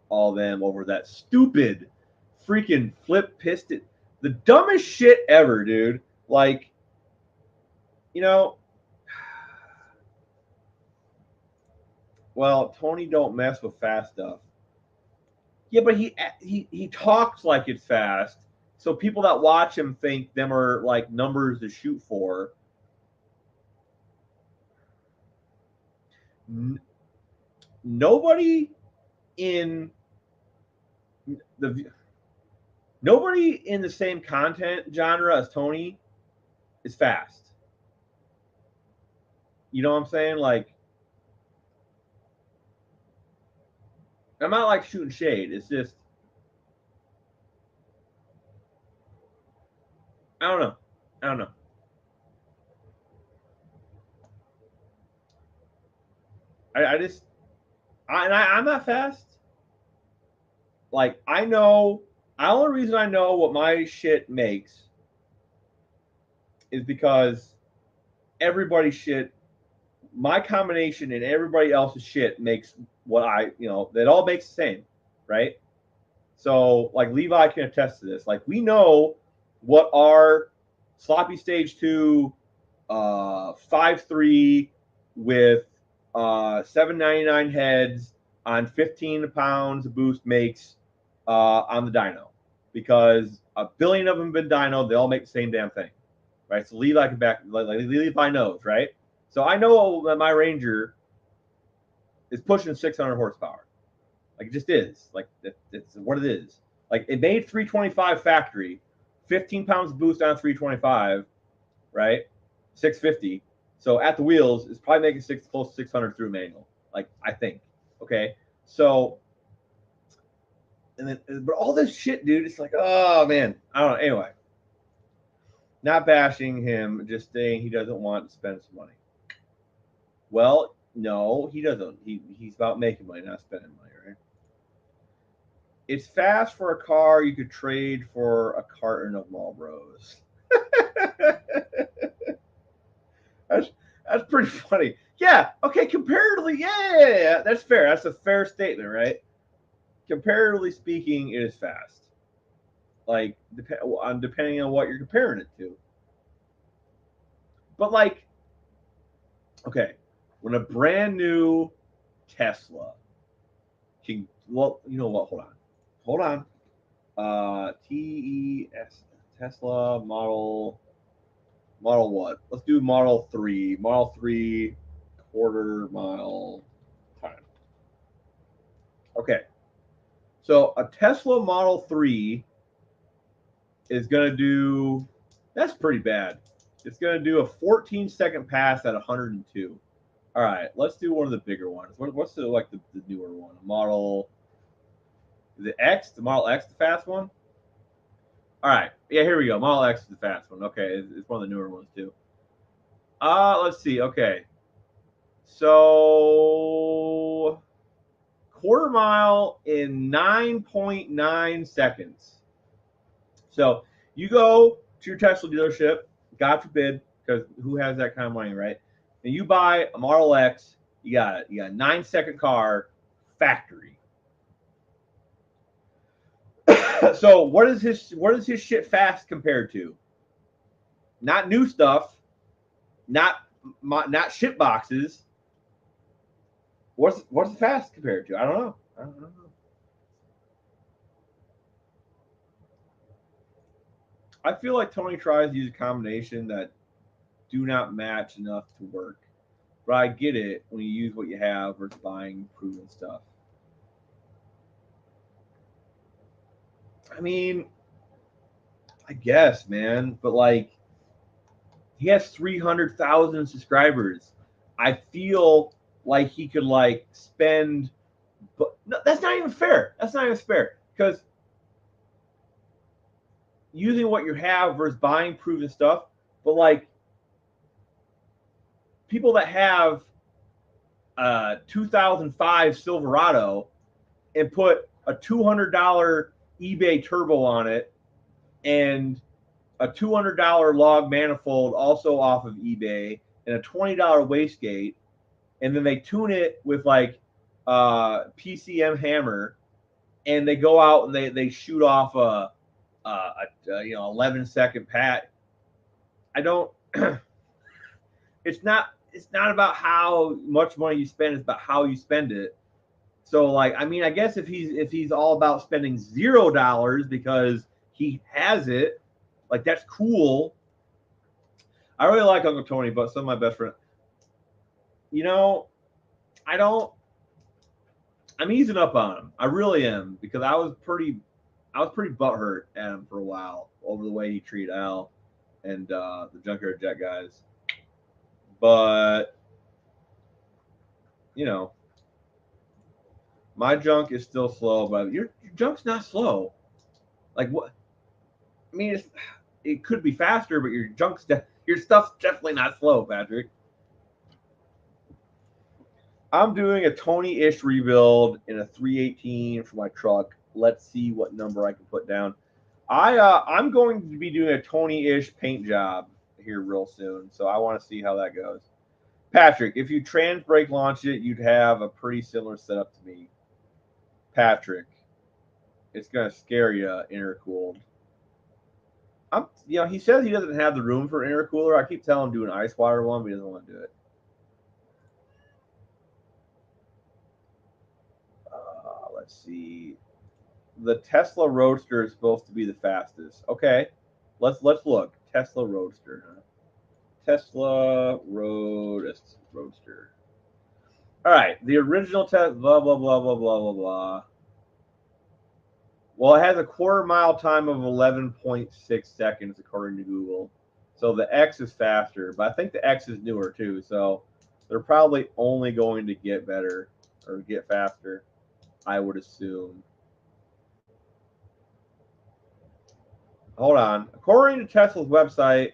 all of them over that stupid freaking flip piston. The dumbest shit ever, dude. Like, you know, well, Tony don't mess with fast stuff. Yeah, but he talks like it's fast, so people that watch him think them are like numbers to shoot for. Nobody in the nobody in the same content genre as Tony is fast. You know what I'm saying? Like, I'm not like shooting shade. It's just, I don't know. I don't know. I just, I'm not fast. Like, I know, the only reason I know what my shit makes is because everybody's shit, my combination and everybody else's shit makes what it all makes the same, right? So, like, Levi can attest to this. Like, we know what our sloppy stage 2 5.3 with 799 heads on 15 pounds of boost makes on the dyno, because a billion of them have been dyno. They all make the same damn thing, right? So Levi can back, like Levi knows, right? So I know that my Ranger is pushing 600 horsepower. Like it just is. Like it's what it is. Like it made 325 factory, 15 pounds of boost on 325, right? 650. So at the wheels, it's probably making close to 600 through manual. Like I think. Okay. So, and then, but all this shit, dude, it's like, oh man, I don't know. Anyway, not bashing him, just saying he doesn't want to spend some money. Well, no, he doesn't. He's about making money, not spending money, right? It's fast for a car you could trade for a carton of Marlboros. That's pretty funny. Yeah. Okay. Comparatively, yeah. That's fair. That's a fair statement, right? Comparatively speaking, it is fast. Like depending on what you're comparing it to. But like, okay, when a brand new Tesla can, well, you know what? Hold on. TES Tesla Model what? Let's do Model 3. Model 3 quarter mile time. Okay. So a Tesla Model 3 is going to do, that's pretty bad. It's going to do a 14-second pass at 102. All right, let's do one of the bigger ones. What's the newer one? Model The X, the Model X, the fast one? All right. Yeah, here we go. Model X is the fast one. Okay, it's one of the newer ones too. Let's see. Okay. So quarter mile in 9.9 seconds. So you go to your Tesla dealership, God forbid, because who has that kind of money, right? And you buy a Model X, you got a 9-second car, factory. So what is his shit fast compared to? Not new stuff, not shit boxes. What's it fast compared to? I don't know. I feel like Tony tries to use a combination that do not match enough to work. But I get it when you use what you have versus buying proven stuff. I mean, I guess, man, but like, he has 300,000 subscribers. I feel like he could like spend, but no, that's not even fair. That's not even fair because using what you have versus buying proven stuff, but like people that have 2005 Silverado and put a $200 eBay turbo on it and a $200 log manifold also off of eBay and a $20 wastegate, and then they tune it with like PCM hammer, and they go out and they shoot off a 11-second pat. I don't. It's not about how much money you spend. It's about how you spend it. So like, I mean, I guess if he's all about spending $0 because he has it, like that's cool. I really like Uncle Tony, but some of my best friends, I'm easing up on him. I really am, because I was pretty butthurt at him for a while over the way he treated Al and the Junkyard Jet guys. But my junk is still slow, but your junk's not slow. Like what? I mean, it could be faster, but your stuff's definitely not slow, Patrick. I'm doing a Tony-ish rebuild in a 318 for my truck. Let's see what number I can put down. I'm going to be doing a Tony-ish paint job here real soon, so I want to see how that goes. Patrick, if you trans brake launch it, you'd have a pretty similar setup to me. Patrick, it's gonna scare you, intercooled. He says he doesn't have the room for intercooler. I keep telling him to do an ice water one, but he doesn't want to do it. Let's see. The Tesla Roadster is supposed to be the fastest. Okay, let's look. Tesla Roadster. Huh? Tesla Roadster. All right, the original Tesla. Blah blah blah blah blah blah blah. Well, it has a quarter mile time of 11.6 seconds according to Google. So the X is faster, but I think the X is newer too. So they're probably only going to get better or get faster, I would assume. Hold on. According to Tesla's website,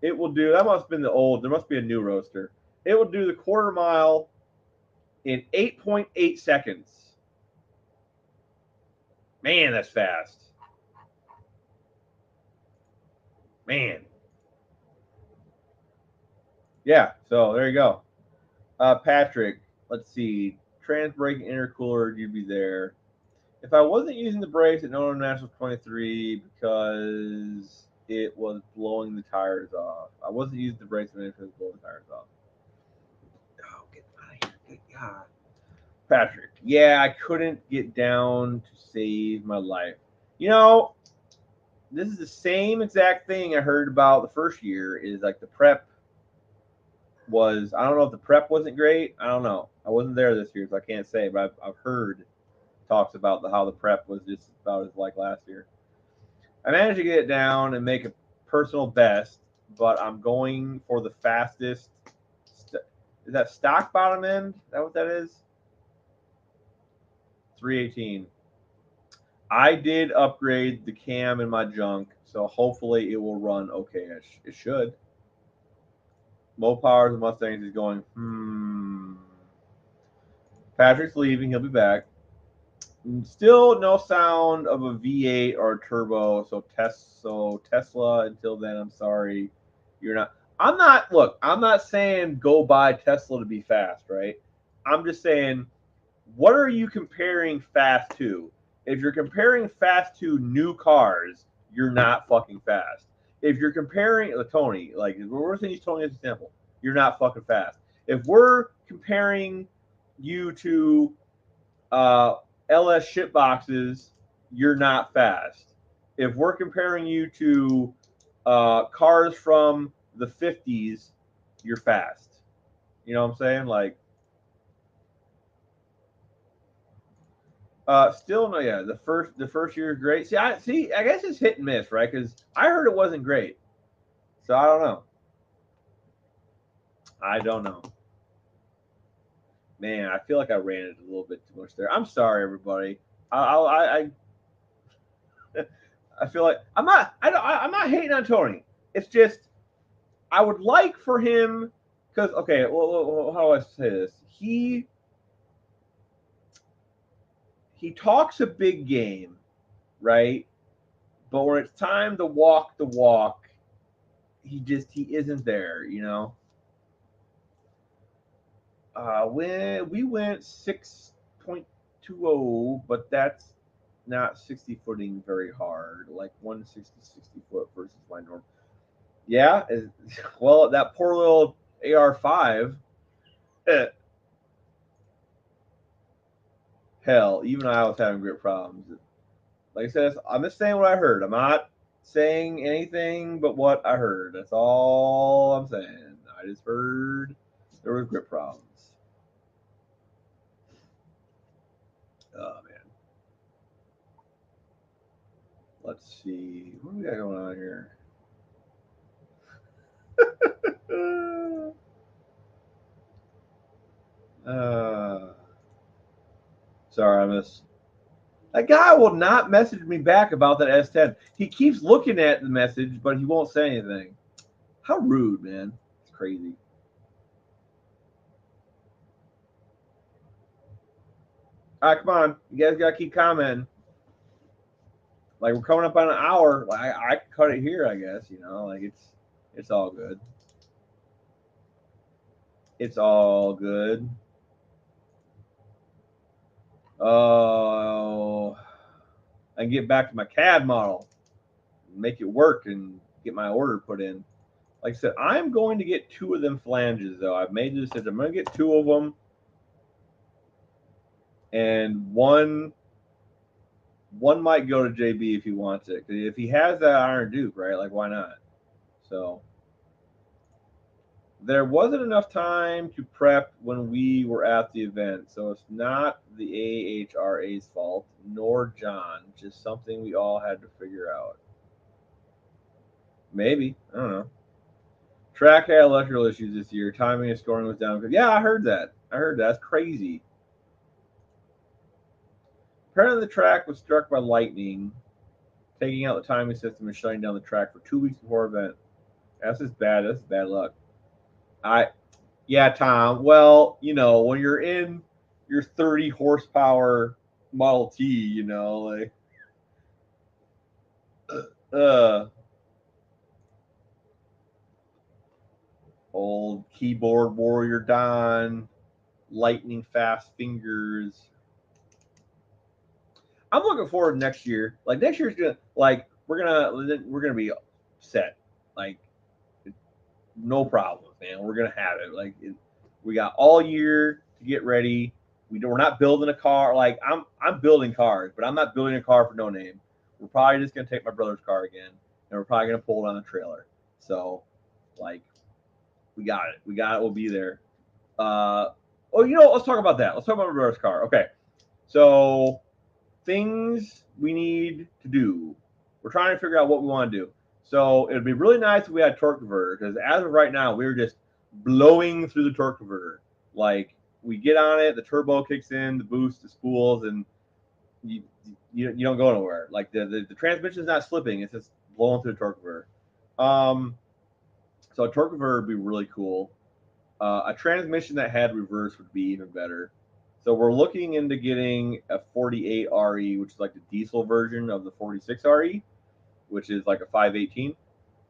it will do, that must have been the old, there must be a new roadster. It will do the quarter mile in 8.8 seconds. Man, that's fast. Man. Yeah, so there you go. Patrick, let's see. Trans brake intercooler, you'd be there. If I wasn't using the brakes at No National 23 because it was blowing the tires off. I wasn't using the brakes because it was blowing the tires off. Oh, get out of here. Good God. Patrick, yeah, I couldn't get down to save my life. This is the same exact thing I heard about the first year, is like the prep was, I don't know if the prep wasn't great. I don't know. I wasn't there this year, so I can't say, but I've heard talks about how the prep was just about as like last year. I managed to get it down and make a personal best, but I'm going for the fastest. Is that stock bottom end? Is that what that is? 318. I did upgrade the cam in my junk, so hopefully it will run okay-ish. It should. Low powers and Mustangs is going, Patrick's leaving. He'll be back. Still no sound of a V8 or a turbo. So Tesla, until then, I'm sorry. You're not. I'm not. Look, I'm not saying go buy Tesla to be fast, right? I'm just saying, what are you comparing fast to? If you're comparing fast to new cars, you're not fucking fast. If you're comparing Tony, like we're saying, use Tony as an example, you're not fucking fast. If we're comparing you to LS ship boxes, you're not fast. If we're comparing you to cars from the 50s, you're fast. You know what I'm saying? Like, still no, yeah. The first year is great. I guess it's hit and miss, right? Because I heard it wasn't great, so I don't know. Man, I feel like I ran it a little bit too much there. I'm sorry, everybody. I feel like I'm not hating on Tony. It's just I would like for him because okay, well, how do I say this? He talks a big game, right? But when it's time to walk the walk, he isn't there, you know. When we went 6.20, but that's not 60 footing very hard, like 160 foot versus my norm. Yeah, well, that poor little AR5. Hell, even I was having grip problems. Like I said, I'm just saying what I heard. I'm not saying anything but what I heard. That's all I'm saying. I just heard there was grip problems. Oh man. Let's see. What do we got going on here? Sorry, I missed. That guy will not message me back about that S10. He keeps looking at the message, but he won't say anything. How rude, man. It's crazy. All right, come on. You guys got to keep commenting. Like, we're coming up on an hour. Like, I can cut it here, I guess. You know, like, it's all good. It's all good. Oh, I can get back to my CAD model, make it work, and get my order put in. Like I said, I'm going to get 2 of them flanges, though. I've made the decision. I'm going to get 2 of them, and one might go to JB if he wants it. Because if he has that Iron Duke, right? Like, why not? So there wasn't enough time to prep when we were at the event, so it's not the AHRA's fault, nor John. Just something we all had to figure out. Maybe. I don't know. Track had electrical issues this year. Timing and scoring was down. Yeah, I heard that. That's crazy. Apparently, the track was struck by lightning, taking out the timing system and shutting down the track for 2 weeks before event. That's just bad. That's bad luck. Yeah, Tom. Well, you know, when you're in your 30 horsepower Model T, you know, like, old keyboard warrior Don, lightning fast fingers. I'm looking forward to next year. Like next year's gonna we're gonna be set. Like no problems, man. We're gonna have it. We got all year to get ready. We're not building a car. Like I'm building cars, but I'm not building a car for no name. We're probably just gonna take my brother's car again, and we're probably gonna pull it on a trailer. So, like, we got it. We'll be there. Let's talk about that. Let's talk about my brother's car. Okay, so things we need to do. We're trying to figure out what we want to do. So it'd be really nice if we had a torque converter because as of right now, we're just blowing through the torque converter. Like we get on it, the turbo kicks in, the boost, the spools, and you don't go nowhere. Like the transmission is not slipping; it's just blowing through the torque converter. So a torque converter would be really cool. A transmission that had reverse would be even better. So we're looking into getting a 48 RE, which is like the diesel version of the 46 RE, which is like a 518.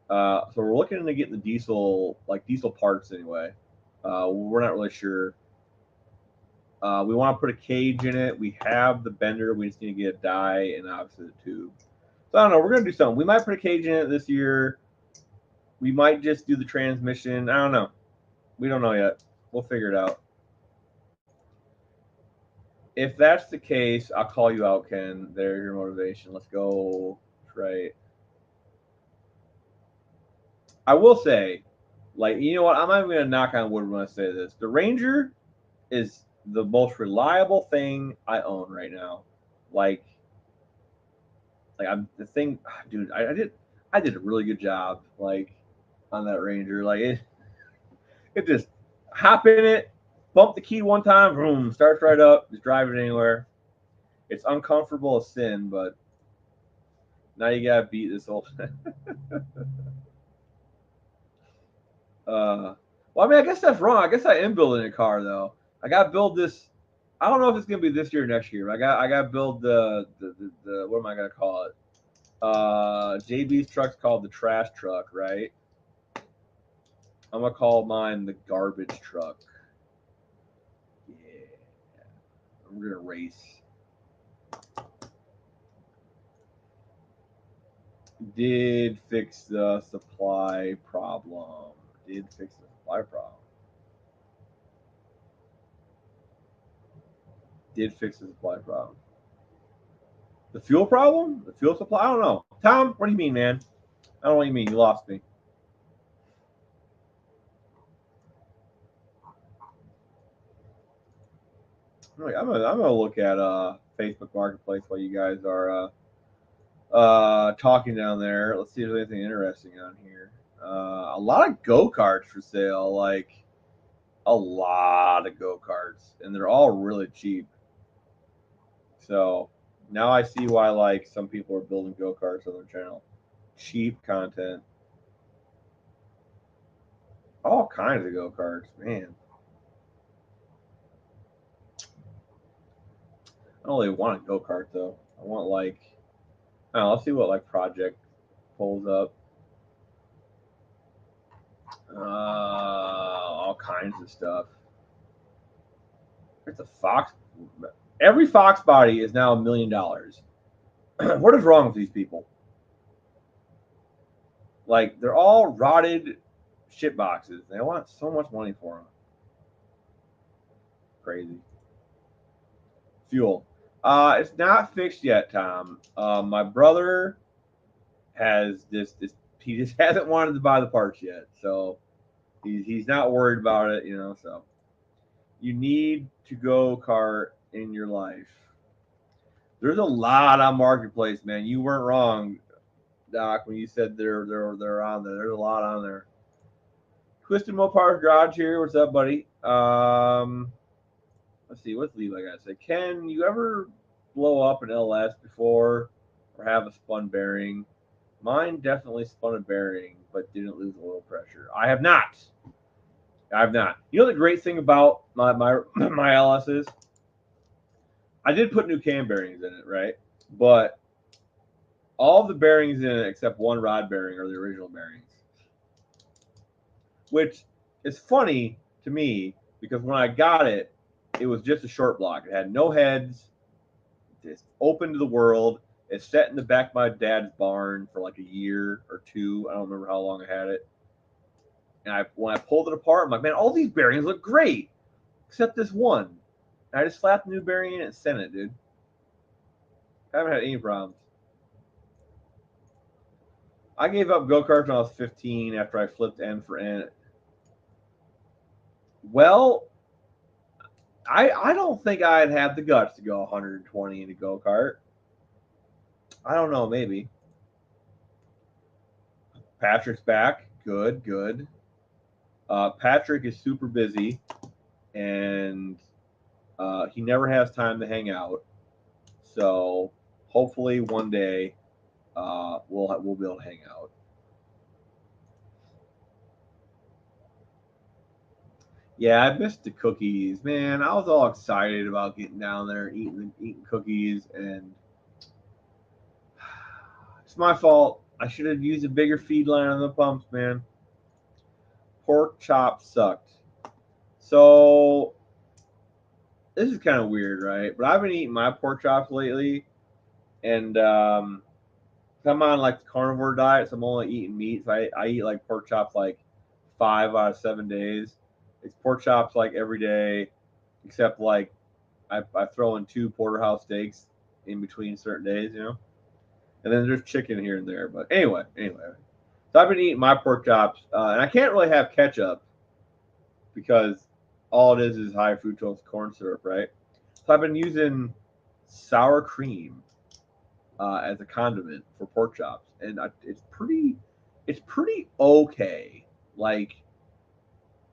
So we're looking into getting the diesel, like diesel parts anyway. We're not really sure. We want to put a cage in it. We have the bender. We just need to get a die and obviously the tube. So I don't know. We're gonna do something. We might put a cage in it this year. We might just do the transmission. I don't know. We don't know yet. We'll figure it out. If that's the case, I'll call you out, Ken. There's your motivation. Let's go. Right. I will say, like, you know what? I'm not even gonna knock on wood when I say this. The Ranger is the most reliable thing I own right now. Like I'm the thing, dude. I did a really good job, like on that Ranger. Like it just hop in it, bump the key one time, boom, starts right up, just drive it anywhere. It's uncomfortable as sin, but now you gotta beat this whole. Well, I mean, I guess that's wrong. I guess I am building a car though. I got to build this. I don't know if it's gonna be this year or next year. But I got to build the what am I gonna call it? JB's truck's called the trash truck, right? I'm gonna call mine the garbage truck. Yeah, we're gonna race. Did fix the supply problem. Did fix the supply problem. Did fix the supply problem. The fuel problem? The fuel supply? I don't know. Tom, what do you mean, man? I don't know what you mean. You lost me. I'm gonna look at Facebook Marketplace while you guys are talking down there. Let's see if there's anything interesting on here. A lot of go karts for sale, like a lot of go karts, and they're all really cheap. So now I see why like some people are building go karts on their channel. Cheap content. All kinds of go karts, man. I don't really want a go kart though. I want like I don't know, let's see what like project pulls up. All kinds of stuff. It's a Fox. Every Fox body is now $1 million. What is wrong with these people? Like they're all rotted shit boxes. They want so much money for them. Crazy. Fuel. It's not fixed yet, Tom. My brother has this. He just hasn't wanted to buy the parts yet, so he's not worried about it. You know, so you need to go kart in your life. There's a lot on Marketplace, man. You weren't wrong, Doc, when you said they're on there. There's a lot on there. Twisted Mopar Garage here. What's up, buddy? Let's see. What's Levi got to say? Ken, you ever blow up an LS before or have a spun bearing? Mine definitely spun a bearing, but didn't lose oil pressure. I have not. I have not. You know the great thing about my my LS is I did put new cam bearings in it, right? But all of the bearings in it except one rod bearing are the original bearings. Which is funny to me because when I got it, it was just a short block. It had no heads, just open to the world. It sat in the back of my dad's barn for like a year or two. I don't remember how long I had it. And when I pulled it apart, I'm like, man, all these bearings look great, except this one. And I just slapped a new bearing in it and sent it, dude. I haven't had any problems. I gave up go-karts when I was 15 after I flipped end for end. Well, I don't think I'd have the guts to go 120 in a go-kart. I don't know, maybe. Patrick's back. Good, good. Patrick is super busy, and he never has time to hang out. So hopefully one day we'll be able to hang out. Yeah, I missed the cookies, man. I was all excited about getting down there, eating cookies, and it's my fault. I should have used a bigger feed line on the pumps, man. Pork chop sucked. So this is kind of weird, right? But I've been eating my pork chops lately, and I'm on like the carnivore diet, so I'm only eating meat. So I eat like pork chops like 5 out of 7 days. It's pork chops like every day, except like I throw in 2 porterhouse steaks in between certain days, and then there's chicken here and there. But anyway, so I've been eating my pork chops, and I can't really have ketchup because all it is high fructose corn syrup, right? So I've been using sour cream as a condiment for pork chops, and it's pretty okay. Like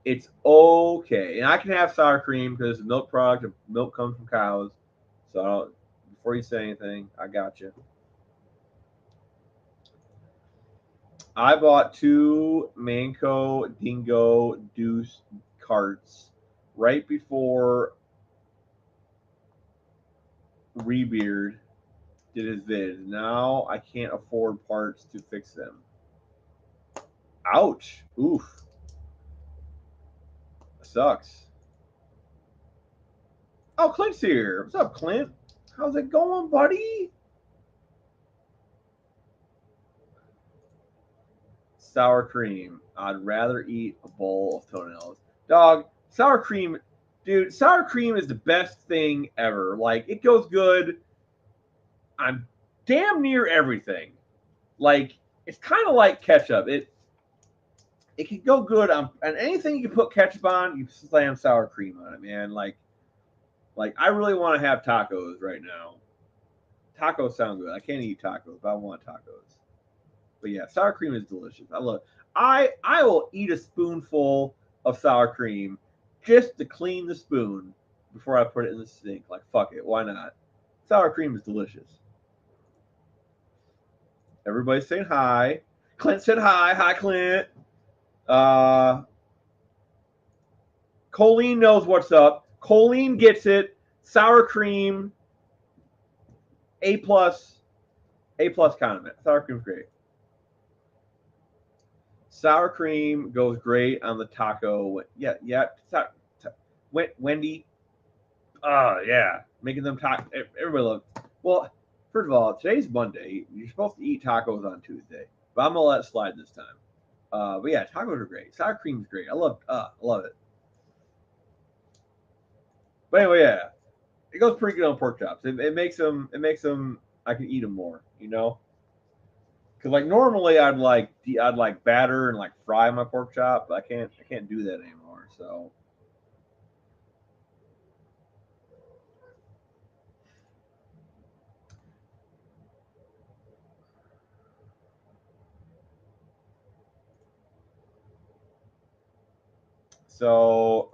it's okay, and I can have sour cream because it's a milk product. And milk comes from cows, so before you say anything, I got you. I bought 2 Dingo Deuce carts right before Rebeard did his vid. Now I can't afford parts to fix them. Ouch. Oof. Sucks. Oh, Clint's here. What's up, Clint? How's it going, buddy? Sour cream. I'd rather eat a bowl of toenails. Dog, sour cream, dude, sour cream is the best thing ever. Like, it goes good on damn near everything. Like, it's kind of like ketchup. It can go good on anything you can put ketchup on, you slam sour cream on it, man. Like I really want to have tacos right now. Tacos sound good. I can't eat tacos, but I want tacos. But yeah, sour cream is delicious. I love it. I will eat a spoonful of sour cream just to clean the spoon before I put it in the sink. Like fuck it, why not? Sour cream is delicious. Everybody's saying hi. Clint said hi. Hi, Clint. Uh, Colleen knows what's up. Colleen gets it. Sour cream, A+, A+ condiment. Sour cream's great. Sour cream goes great on the taco. Yeah. Wendy. Oh yeah, making them taco. Everybody loves. Well, first of all, today's Monday. You're supposed to eat tacos on Tuesday, but I'm gonna let it slide this time. But yeah, tacos are great. Sour cream's great. I love it. But anyway, yeah, it goes pretty good on pork chops. It makes them. It makes them. I can eat them more. Because like normally I'd like batter and like fry my pork chop, but I can't do that anymore. So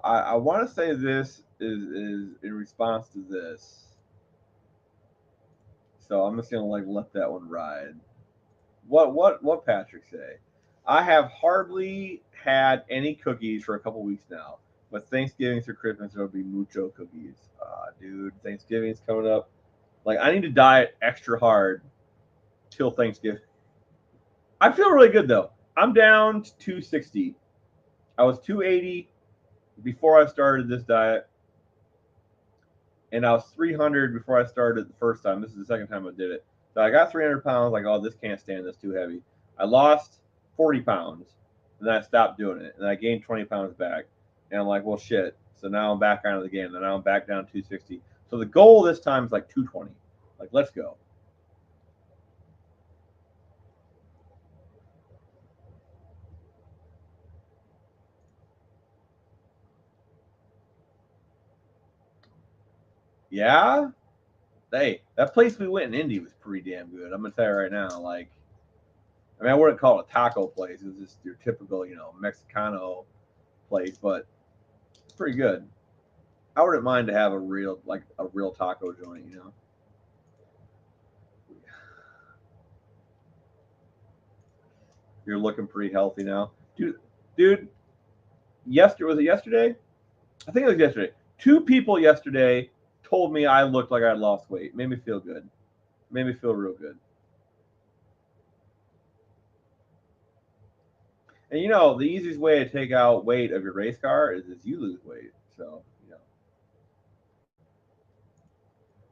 I want to say this is in response to this. So I'm just gonna like let that one ride. What Patrick say? I have hardly had any cookies for a couple weeks now, but Thanksgiving through Christmas there'll be mucho cookies. Dude, Thanksgiving's coming up. Like I need to diet extra hard till Thanksgiving. I feel really good though. I'm down to 260. I was 280 before I started this diet, and I was 300 before I started the first time. This is the second time I did it. So I got 300 pounds. Like, oh, this can't stand. This too heavy. I lost 40 pounds, and then I stopped doing it, and I gained 20 pounds back. And I'm like, well, shit. So now I'm back on it again, and now I'm back down to 260. So the goal this time is like 220. Like, let's go. Yeah. Hey, that place we went in Indy was pretty damn good. I'm gonna tell you right now. Like, I mean, I wouldn't call it a taco place. It was just your typical, Mexicano place, but it's pretty good. I wouldn't mind to have a real taco joint. You're looking pretty healthy now, dude. Yesterday, was it yesterday? I think it was yesterday. 2 people yesterday told me I looked like I lost weight. Made me feel good. Made me feel real good. And you know, the easiest way to take out weight of your race car is you lose weight. So, you know.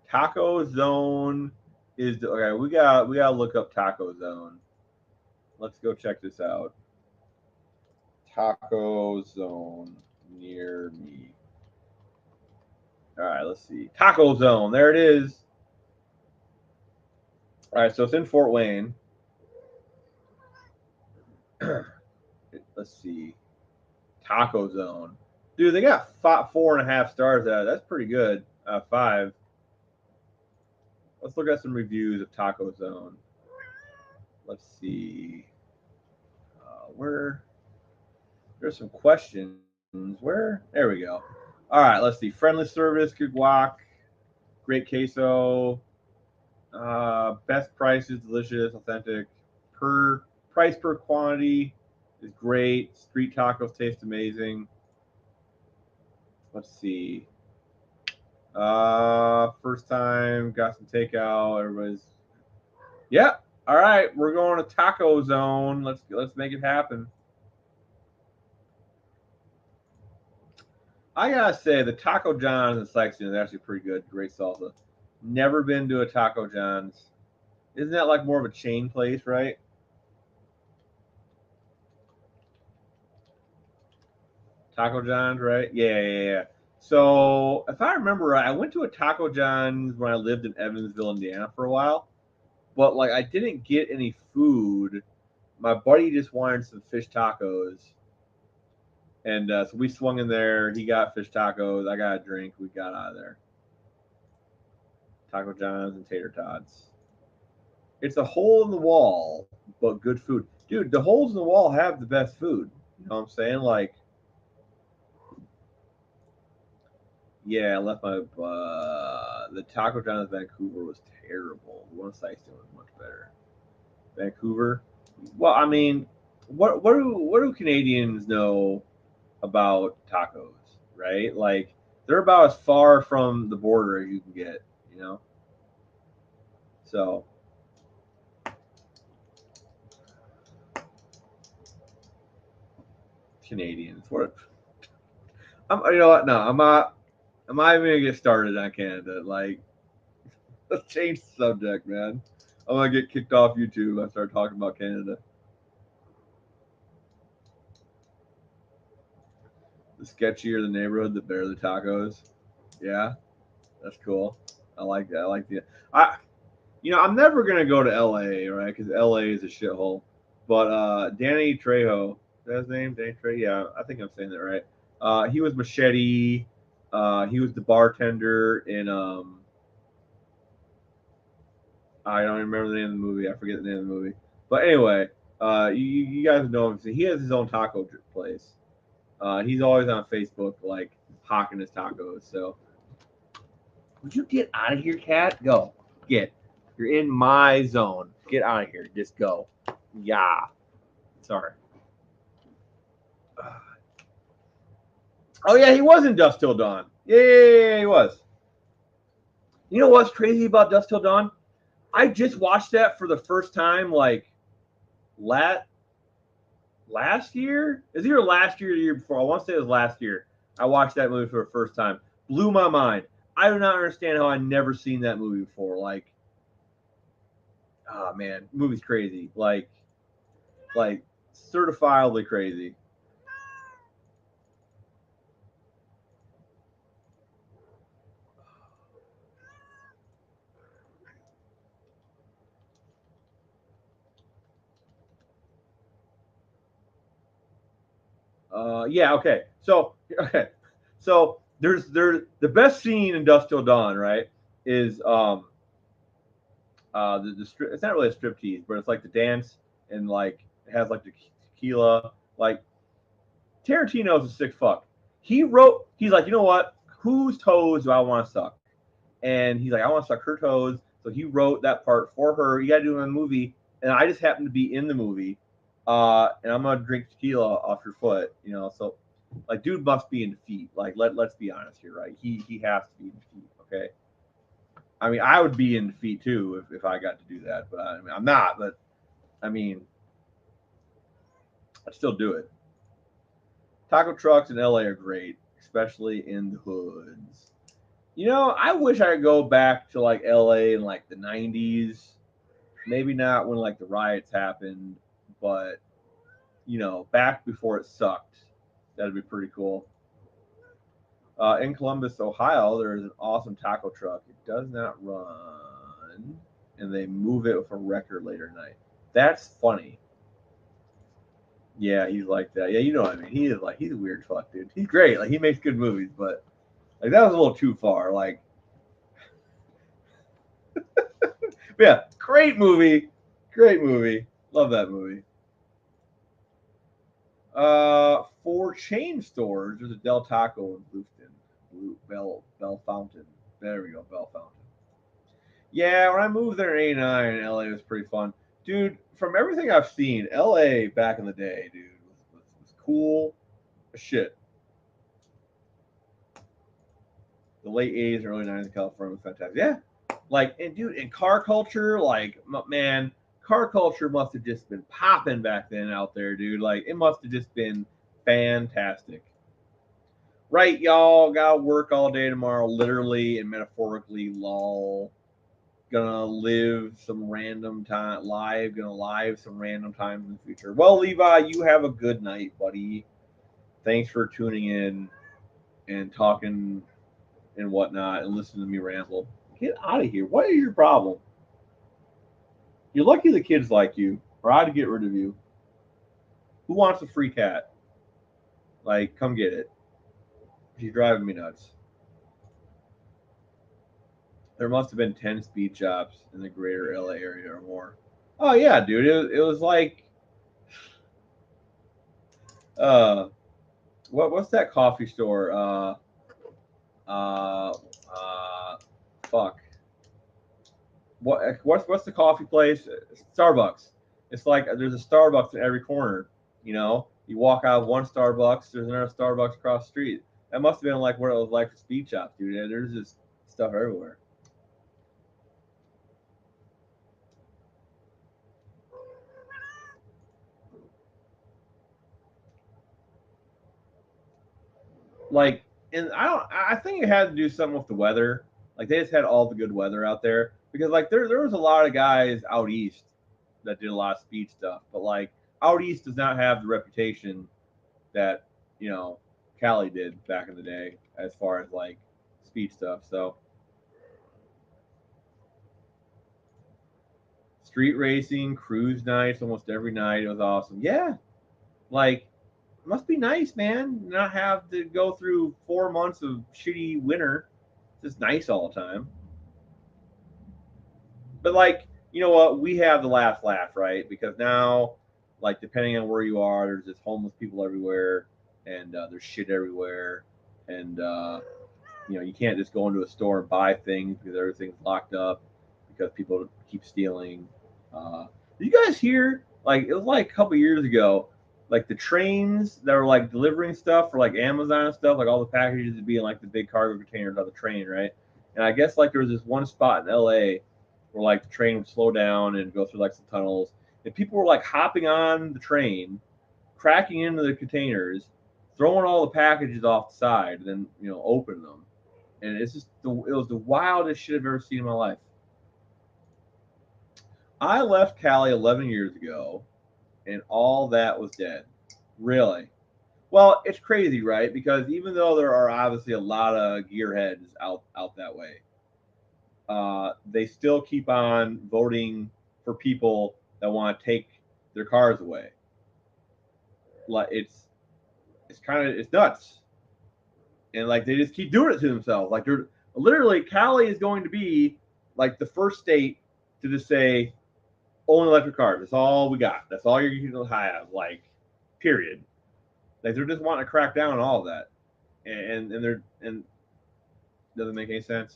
Taco Zone is okay. We gotta look up Taco Zone. Let's go check this out. Taco Zone near me. All right, let's see. Taco Zone. There it is. All right, so it's in Fort Wayne. Let's see. Taco Zone. Dude, they got 4.5 stars out. That's pretty good. 5. Let's look at some reviews of Taco Zone. Let's see. Where? There's some questions. Where? There we go. All right, let's see. Friendly service, good guac, great queso, best prices, delicious, authentic. Price per quantity is great. Street tacos taste amazing. Let's see. First time, got some takeout. Everybody's, yeah. All right, we're going to Taco Zone. Let's make it happen. I gotta say, the Taco John's in Lexington is actually pretty good. Great salsa. Never been to a Taco John's. Isn't that like more of a chain place, right? Taco John's, right? Yeah. So if I remember right, I went to a Taco John's when I lived in Evansville, Indiana for a while. But like I didn't get any food. My buddy just wanted some fish tacos. And so we swung in there. He got fish tacos. I got a drink. We got out of there. Taco John's and tater tots. It's a hole in the wall, but good food. Dude, the holes in the wall have the best food. You know what I'm saying? Like, yeah, I left my the Taco John's Vancouver was terrible. The one in Sykeston was much better. Vancouver. Well, I mean, what do Canadians know about tacos, right? Like they're about as far from the border as you can get, you know. So Canadians, what? You know what? No, I'm not. I'm not even gonna get started on Canada. Like, let's change the subject, man. I'm gonna get kicked off YouTube if I start talking about Canada. The sketchier the neighborhood, the better the tacos. Yeah, that's cool. I like that. I like the. I'm never gonna go to LA, right? Because LA is a shithole. But Danny Trejo, is that his name? Danny Trejo. Yeah, I think I'm saying that right. He was Machete. He was the bartender in I don't remember the name of the movie. I forget the name of the movie. But anyway, you guys know him. He has his own taco place. He's always on Facebook, like hawking his tacos. So, would you get out of here, cat? Go get. You're in my zone. Get out of here. Just go. Yeah. Sorry. Oh yeah, he was in Dusk Till Dawn. Yeah, he was. You know what's crazy about Dusk Till Dawn? I just watched that for the first time, like last year. Is it either last year or the year before? I want to say it was last year. I watched that movie for the first time. Blew my mind. I do not understand how I never seen that movie before. Like, oh man, movie's crazy. Like certifiably crazy. Yeah, okay. So there's the best scene in Dusk Till Dawn, right? Is the strip. It's not really a strip tease, but it's like the dance and like it has like the tequila. Like Tarantino's a sick fuck. He's like, you know what? Whose toes do I want to suck? And he's like, I want to suck her toes. So he wrote that part for her. You got to do it in the movie, and I just happened to be in the movie. And I'm gonna drink tequila off your foot, you know. So, like, dude must be in defeat. Like, let's be honest here, right? He has to be in defeat. Okay. I mean, I would be in defeat too if I got to do that, but I mean, I'm not. But I mean, I'd still do it. Taco trucks in LA are great, especially in the hoods. You know, I wish I could go back to like LA in like the 90s. Maybe not when like the riots happened, but you know, back before it sucked. That'd be pretty cool. In Columbus, Ohio, there is an awesome taco truck. It does not run, and they move it with a record later night. That's funny. Yeah, he's like that. Yeah, you know what I mean. He's a weird fuck, dude. He's great. Like he makes good movies, but like that was a little too far. Like, yeah, great movie, great movie. Love that movie. For chain stores, there's a Del Taco in Bluefton. Bell Fountain. There we go, Bell Fountain. Yeah, when I moved there in '89, LA was pretty fun, dude. From everything I've seen, LA back in the day, dude, was cool as shit. The late '80s, early '90s in California was fantastic. Yeah, like, and dude, in car culture, like, man, car culture must have just been popping back then out there, dude. Like, it must have just been fantastic. Right, y'all, gotta work all day tomorrow, literally and metaphorically, lol. Gonna live some random time, gonna live some random times in the future. Well, Levi, you have a good night, buddy. Thanks for tuning in and talking and whatnot and listening to me ramble. Get out of here. What is your problem? You're lucky the kids like you, or I'd get rid of you. Who wants a free cat? Like, come get it. She's driving me nuts. There must have been 10 speed shops in the greater LA area or more. Oh, yeah, dude. It was like, uh, what's that coffee store? Uh, uh, fuck. What's the coffee place? Starbucks. It's like there's a Starbucks in every corner. You know, you walk out of one Starbucks, there's another Starbucks across the street. That must have been like what it was like for speed shops, dude. And there's just stuff everywhere. Like, and I don't. I think it had to do something with the weather. Like they just had all the good weather out there because like there was a lot of guys out east that did a lot of speed stuff, but like out east does not have the reputation that you know Cali did back in the day as far as like speed stuff. So street racing, cruise nights, almost every night. It was awesome. Yeah, like it must be nice, man. Not have to go through 4 months of shitty winter. It's just nice all the time. But like, you know what? We have the last laugh, right? Because now, like, depending on where you are, there's just homeless people everywhere, and there's shit everywhere, and you know, you can't just go into a store and buy things because everything's locked up because people keep stealing. Did you guys hear? Like, it was like a couple years ago. Like the trains that were like delivering stuff for like Amazon and stuff, like all the packages would be in like the big cargo containers on the train, right? And I guess like there was this one spot in LA where like the train would slow down and go through like some tunnels, and people were like hopping on the train, cracking into the containers, throwing all the packages off the side, and then you know opening them. And it's just it was the wildest shit I've ever seen in my life. I left Cali 11 years ago, and all that was dead. Really? Well, it's crazy, right? Because even though there are obviously a lot of gearheads out that way, they still keep on voting for people that want to take their cars away. Like it's kind of it's nuts, and like they just keep doing it to themselves. Like they're literally Cali is going to be like the first state to just say only electric cars. That's all we got. That's all you're going to have. Like, period. Like they're just wanting to crack down on all of that, and they're and doesn't make any sense.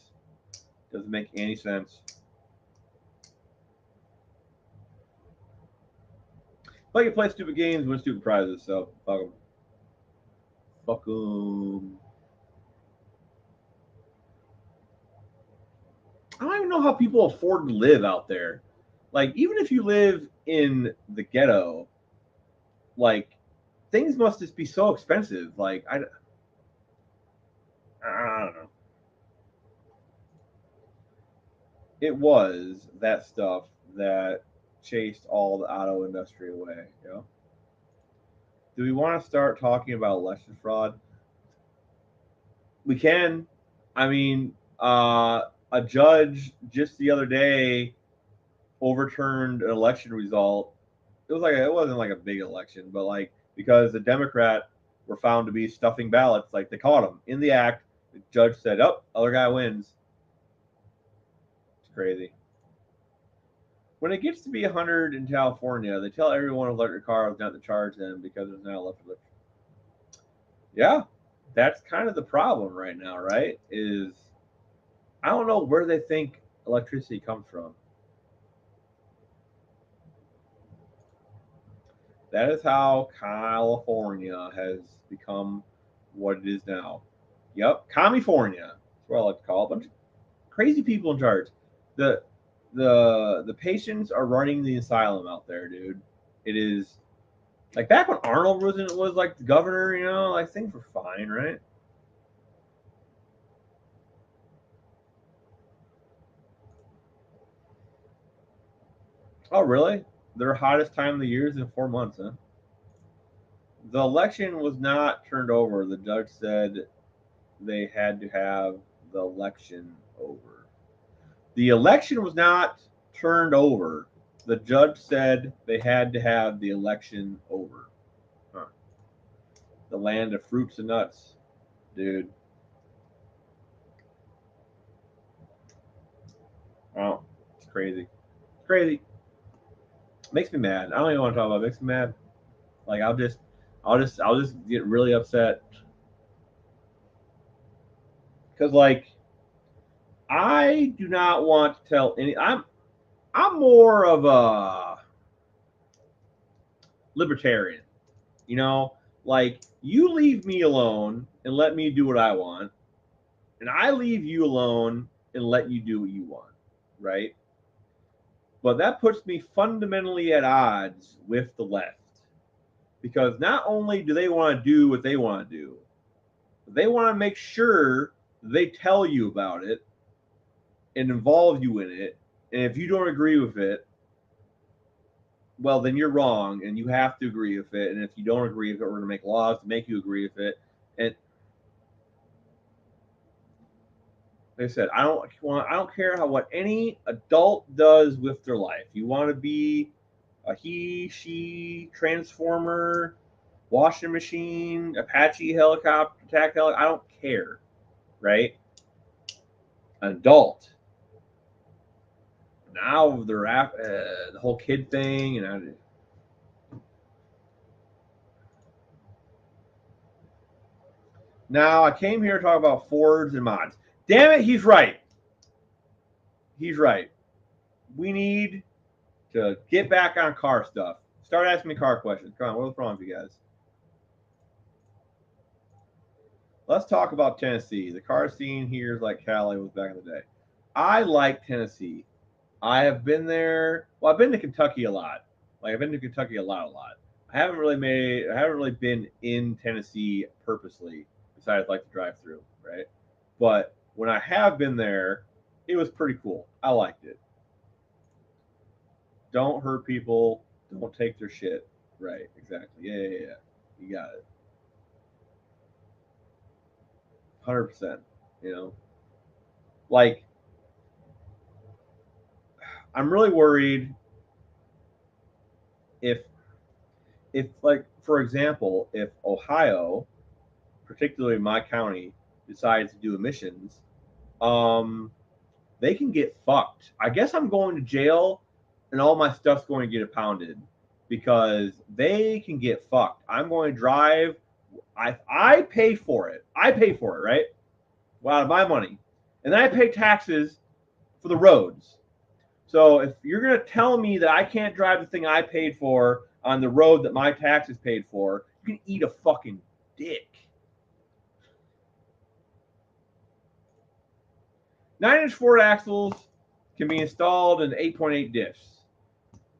Doesn't make any sense. But you play stupid games, win stupid prizes, so fuck them. Fuck them. I don't even know how people afford to live out there. Like, even if you live in the ghetto, like, things must just be so expensive. Like, I don't know. It was that stuff that chased all the auto industry away. You know? Do we want to start talking about election fraud? We can. I mean, a judge just the other day overturned an election result. It wasn't like a big election, but like because the Democrat were found to be stuffing ballots, like they caught him in the act. The judge said, "Oh, other guy wins." It's crazy. When it gets to be 100 in California, they tell everyone with electric cars not to charge them because there's not electric. Yeah, that's kind of the problem right now, right? Is I don't know where they think electricity comes from. That is how California has become what it is now. Yep, California. That's what I like to call it. A bunch of crazy people in charge. The the patients are running the asylum out there, dude. It is like back when Arnold was like the governor, like things were fine, right? Oh, really? Their hottest time of the year is in 4 months, huh? The election was not turned over. The judge said they had to have the election over. The election was not turned over. The judge said they had to have the election over. Huh. The land of fruits and nuts, dude. Oh, it's crazy. It's crazy. Makes me mad. I don't even want to talk about it. Makes me mad. Like I'll just get really upset because like I do not want to tell any. I'm more of a libertarian. You know, like you leave me alone and let me do what I want, and I leave you alone and let you do what you want, right? But that puts me fundamentally at odds with the left because not only do they want to do what they want to do, they want to make sure they tell you about it and involve you in it. And if you don't agree with it, well, then you're wrong and you have to agree with it. And if you don't agree with it, we're going to make laws to make you agree with it. And like I said, I don't care what any adult does with their life. You want to be a he, she, transformer, washing machine, Apache helicopter, attack helicopter. I don't care, right? An adult. Now they're the whole kid thing, and now I came here to talk about Fords and mods. Damn it, he's right. He's right. We need to get back on car stuff. Start asking me car questions. Come on, what's wrong with you guys? Let's talk about Tennessee. The car scene here is like Cali was back in the day. I like Tennessee. I have been there. Well, I've been to Kentucky a lot. Like I've been to Kentucky a lot. I haven't really been in Tennessee purposely, besides like to drive through, right? But when I have been there, it was pretty cool. I liked it. Don't hurt people. Don't take their shit. Right? Exactly. Yeah. You got it. 100%. You know, like I'm really worried if like for example, if Ohio, particularly my county, decides to do emissions, um, they can get fucked. I guess I'm going to jail, and all my stuff's going to get impounded because they can get fucked. I'm going to drive. I pay for it. I pay for it, right? Well, out of my money, and then I pay taxes for the roads. So if you're gonna tell me that I can't drive the thing I paid for on the road that my taxes paid for, you can eat a fucking dick. 9-inch Ford axles can be installed in 8.8 diffs.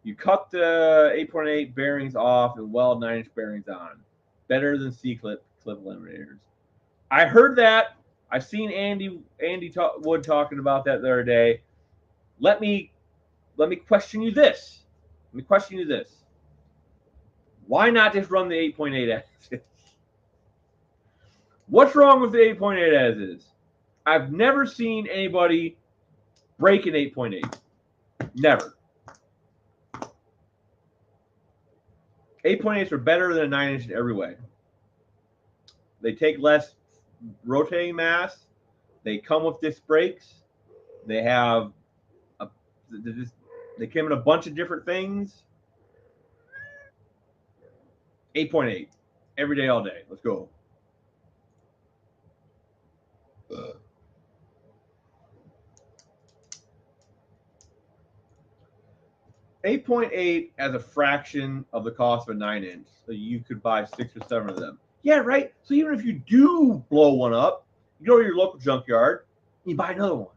You cut the 8.8 bearings off and weld 9-inch bearings on. Better than C-clip eliminators. I heard that. I've seen Andy Wood talking about that the other day. Let me question you this. Why not just run the 8.8 as is? What's wrong with the 8.8 as is? I've never seen anybody break an 8.8. Never. 8.8s are better than a 9-inch in every way. They take less rotating mass. They come with disc brakes. They have they came in a bunch of different things. 8.8 every day, all day. Let's go. 8.8 as a fraction of the cost of a 9-inch, so you could buy 6 or 7 of them. Yeah, right. So even if you do blow one up, you go to your local junkyard, and you buy another one,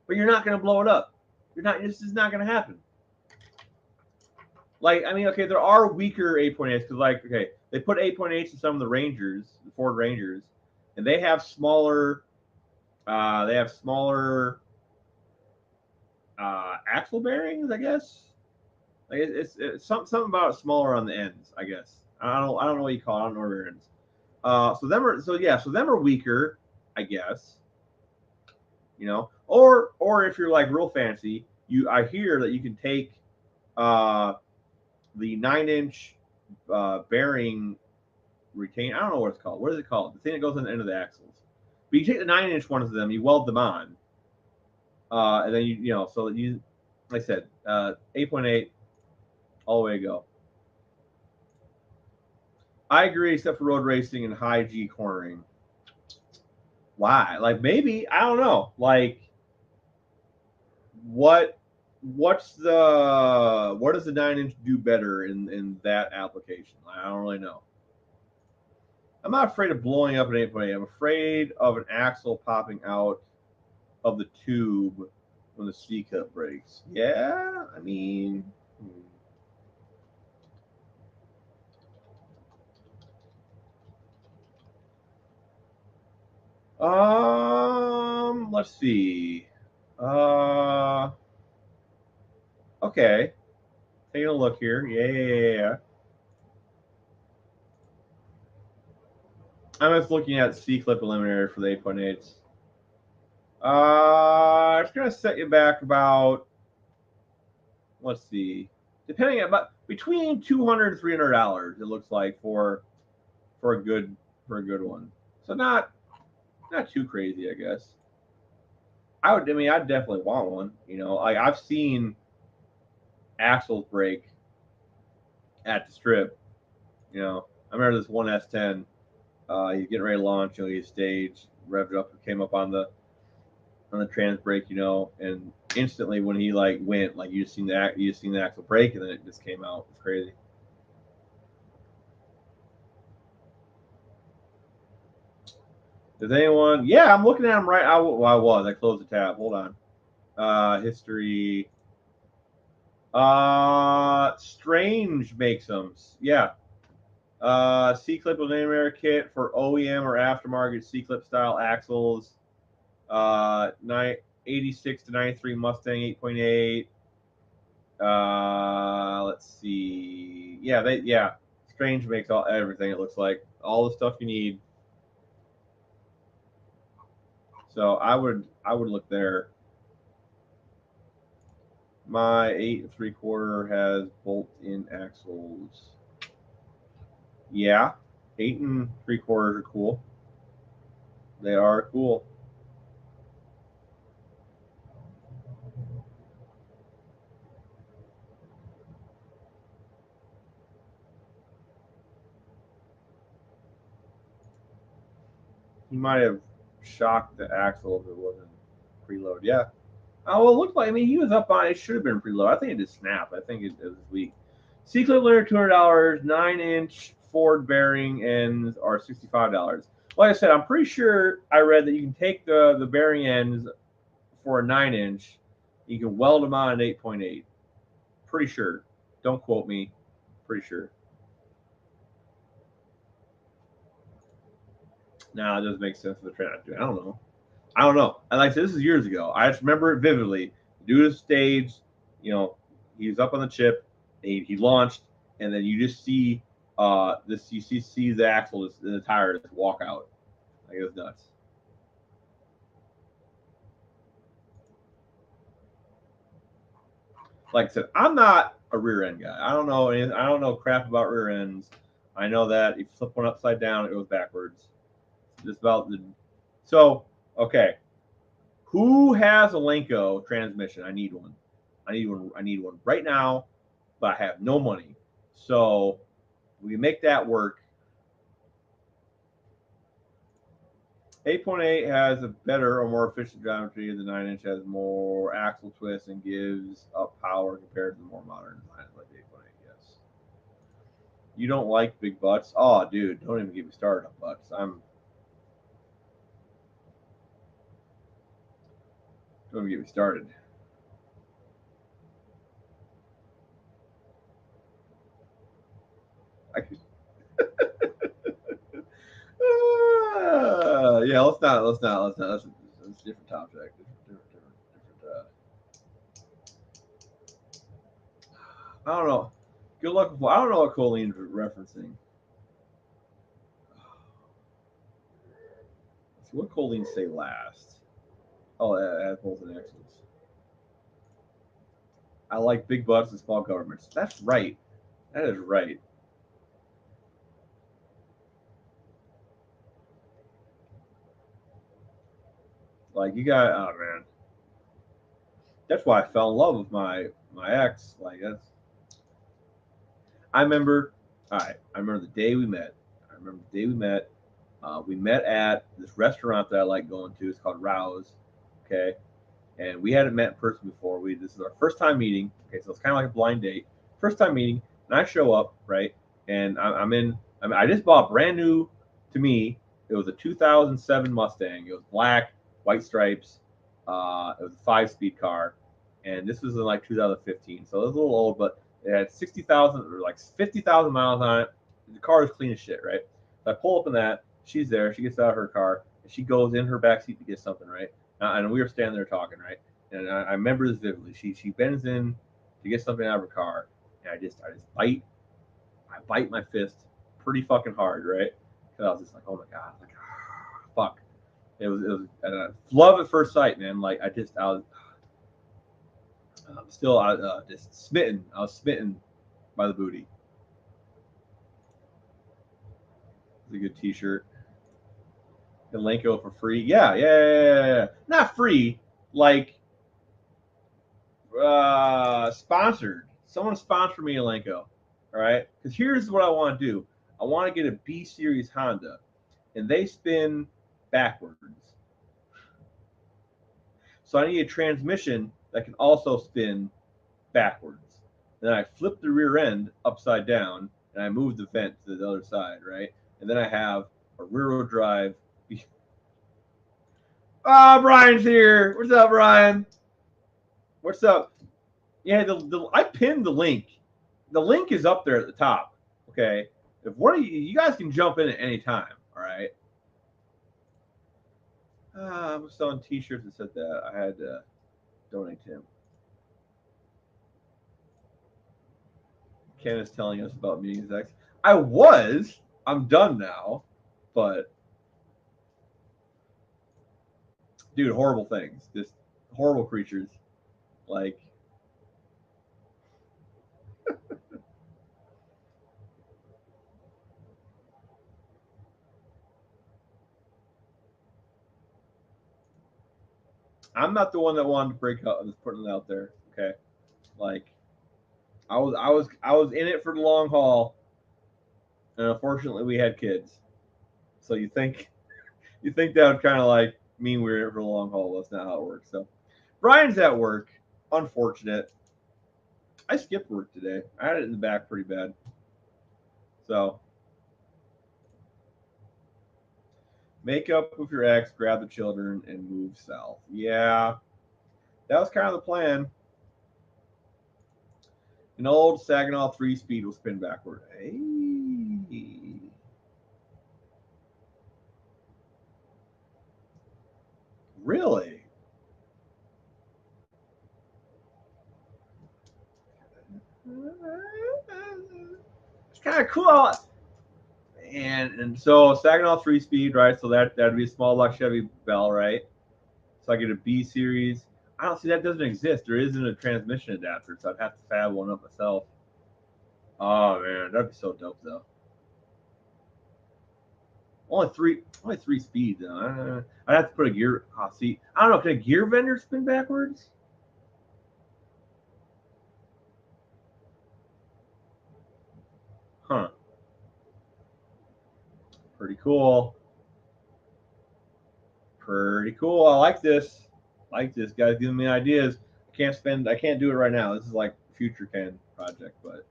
but you're not going to blow it up. You're not. This is not going to happen. Like, I mean, okay, there are weaker 8.8s because, like, okay, they put 8.8s in some of the Rangers, the Ford Rangers, and they have smaller. Axle bearings, I guess. Like it's something about it smaller on the ends, I guess. I don't know what you call it. I don't know where it ends. So them are weaker, I guess. You know, or if you're like real fancy, I hear that you can take the 9-inch bearing retain. I don't know what it's called. What is it called? The thing that goes on the end of the axles. But you take the 9-inch ones of them, you weld them on, and then you know, so you, like I said, 8.8, all the way to go. I agree, except for road racing and high G cornering. Why? Like maybe I don't know. Like what does the 9-inch do better in that application? I don't really know. I'm not afraid of blowing up an 8.8. I'm afraid of an axle popping out of the tube when the C-cup breaks. Yeah, I mean. Let's see. Okay. Taking a look here. Yeah. I'm just looking at C-clip eliminator for the 8.8s. It's gonna set you back about. Let's see. Depending on about between $200 and $300, it looks like for a good one. So not too crazy, I guess. I'd definitely want one. You know, like I've seen axles break at the strip. You know, I remember this one S10. He's getting ready to launch. You know, he staged, revved up, came up on the trans brake. You know, and instantly when he like went, like you just seen the axle break, and then it just came out. It's crazy. Does anyone? Yeah, I'm looking at him right. I was. I closed the tab. Hold on. History. Strange makes them. Yeah. C-clip eliminator kit for OEM or aftermarket C-clip style axles. 86 to 93 Mustang 8.8. Let's see. Yeah. Strange makes everything. It looks like all the stuff you need. So I would look there. My 8 3/4 has bolt-in axles. Yeah, 8 3/4 are cool. They are cool. He might have shocked the axle if it wasn't preload. Yeah. Oh, well, it looked like, I mean, he was up on it. Should have been preload. I think it just snapped. I think it was weak. C-clip linear $200, 9-inch Ford bearing ends are $65. Like I said, I'm pretty sure I read that you can take the bearing ends for a 9-inch, you can weld them on an 8.8. Pretty sure. Don't quote me. Pretty sure. Now it doesn't make sense for the trend. I don't know. I don't know. And like I said, this is years ago. I just remember it vividly. Dude stage, he was up on the chip, he launched, and then you just see this. You see the axle, the tire, just walk out. Like it was nuts. Like I said, I'm not a rear end guy. I don't know anything. I don't know crap about rear ends. I know that if you flip one upside down, it goes backwards. Just about the. So okay, who has a Lenco transmission? I need one. I need one right now, but I have no money. So we make that work. 8.8 has a better or more efficient geometry. The 9-inch has more axle twist and gives up power compared to the more modern designs like the 8.8. Yes. You don't like big butts? Oh, dude, don't even get me started on butts. Don't even get me started. I could. Yeah, let's not. That's a different topic. Different. I don't know. Good luck. I don't know what Colene's referencing. So what Colleen say last? Oh, apples and axles. I like big butts and small governments. That's right. That is right. Like you got. Oh man. That's why I fell in love with my ex. Like that's. I remember. All right. I remember the day we met. I remember the day we met. We met at this restaurant that I like going to. It's called Rouse. Okay. And we hadn't met in person before. This is our first time meeting. Okay, so it's kind of like a blind date. First time meeting, and I show up right, and I'm in. I just bought brand new to me. It was a 2007 Mustang. It was black, white stripes. It was a 5-speed car, and this was in like 2015. So it was a little old, but it had 60,000 or like 50,000 miles on it. The car is clean as shit, right? So I pull up in that. She's there. She gets out of her car, and she goes in her back seat to get something, right? And we were standing there talking, right? And I remember this vividly. She bends in to get something out of her car, and I just bite my fist pretty fucking hard, right? Because I was just like, oh my god, like fuck. It was love at first sight, man. Like I was still just smitten. I was smitten by the booty. It's a good T-shirt. Elenco for free. Yeah. Not free, like sponsored. Someone sponsor me Elenco. All right, because here's what I want to do. I want to get a B series Honda, and they spin backwards. So I need a transmission that can also spin backwards. Then I flip the rear end upside down, and I move the vent to the other side, right? And then I have a rear-wheel drive. Brian's here. What's up, Brian? What's up? Yeah, I pinned the link. The link is up there at the top. Okay, if one of you guys can jump in at any time. All right. I'm selling T-shirts that said that. I had to donate to him. Ken is telling us about meeting his ex. I was. I'm done now, but dude, horrible things. Just horrible creatures. Like I'm not the one that wanted to break up. I'm just putting it out there. Okay. Like I was in it for the long haul, and unfortunately we had kids. So you think that would kind of like mean we're in it for the long haul. That's not how it works. So Brian's at work. Unfortunate. I skipped work today. I had it in the back pretty bad. So, make up with your ex, grab the children, and move south. Yeah, that was kind of the plan. An old Saginaw 3-speed will spin backward. Hey. Really? It's kind of cool. And so Saginaw 3-speed, right? So that'd be a small block Chevy Bell, right? So I get a B series. I don't see that doesn't exist. There isn't a transmission adapter, so I'd have to fab one up myself. Oh man, that'd be so dope though. Only three speeds. Though. I'd have to put a gear. See, I don't know. Can a gear vendor spin backwards? Huh. Pretty cool. Pretty cool. I like this. Like this. Guys giving me ideas. I can't do it right now. This is like future Ken project, but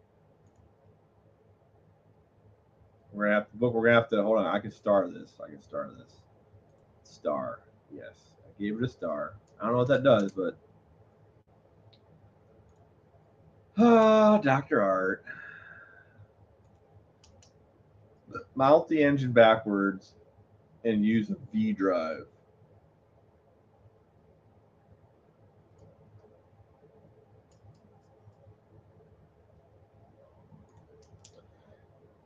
we're gonna have to hold on. I can star this. Star. Yes. I gave it a star. I don't know what that does, but Dr. Art. Mount the engine backwards and use a V drive.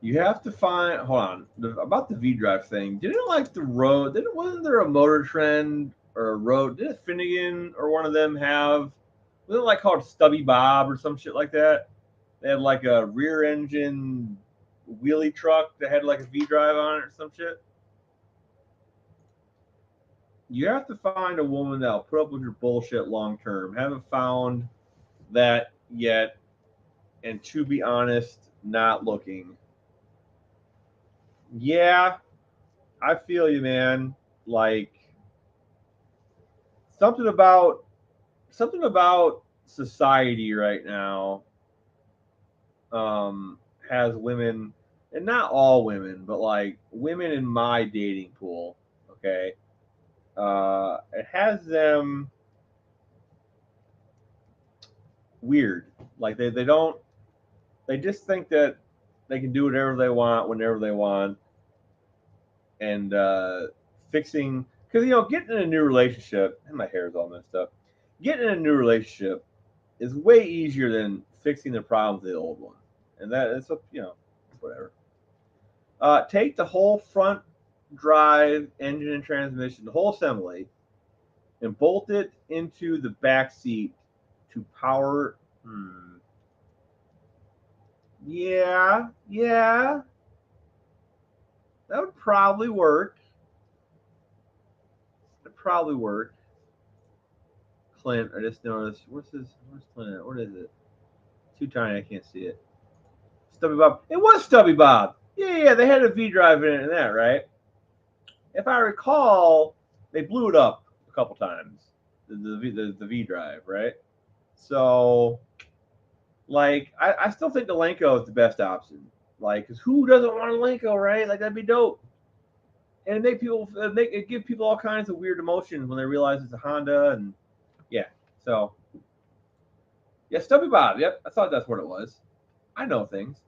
You have to find. Hold on. About the V drive thing. Didn't like the road? Wasn't there a Motor Trend or a road? Didn't Finnegan or one of them have? Was it like called Stubby Bob or some shit like that? They had like a rear engine wheelie truck that had like a V drive on it or some shit. You have to find a woman that'll put up with your bullshit long term. Haven't found that yet, and to be honest, not looking. Yeah, I feel you, man. Like something about something about society right now um, has women, and not all women, but like women in my dating pool. Okay, it has them weird. Like they don't they just think that they can do whatever they want whenever they want, and fixing because getting in a new relationship and my hair is all messed up. Getting in a new relationship is way easier than fixing the problems of the old one, and that's whatever. Take the whole front drive, engine and transmission, the whole assembly, and bolt it into the back seat to power. Yeah, yeah, that would probably work. It'd probably work. Clint, I just noticed. Where's Clint at? What is it? Too tiny, I can't see it. Stubby Bob. It was Stubby Bob. Yeah, they had a V drive in it and that, right? If I recall, they blew it up a couple times. The V drive, right? So, like, I still think the Lenko is the best option. Like, cause who doesn't want a Lenko, right? Like, that'd be dope. And it give people all kinds of weird emotions when they realize it's a Honda, and yeah. So, yeah, Stubby Bob. Yep, I thought that's what it was. I know things.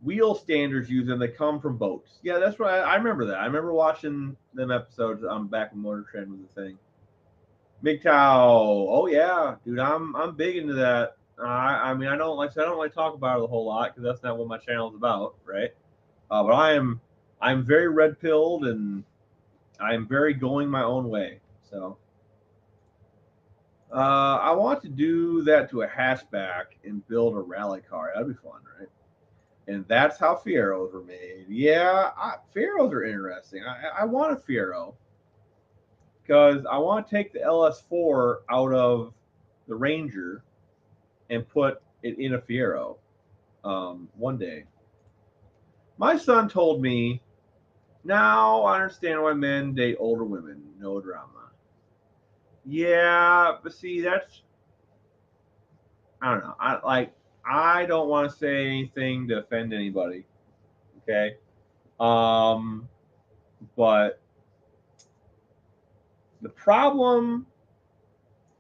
Wheel standards use them. They come from boats. Yeah, that's right. I remember that. I remember watching them episodes. Back when Motor Trend was a thing. MGTOW. Oh yeah, dude. I'm big into that. I mean, I don't like talk about it a whole lot because that's not what my channel is about, right? But I'm very red pilled and I'm very going my own way. So I want to do that to a hatchback and build a rally car. That'd be fun, right? And that's how Fieros were made. Yeah, Fieros are interesting. I want a Fiero because I want to take the LS4 out of the Ranger and put it in a Fiero one day. My son told me, now I understand why men date older women. No drama. Yeah, but see, I don't know. I don't want to say anything to offend anybody. Okay. But the problem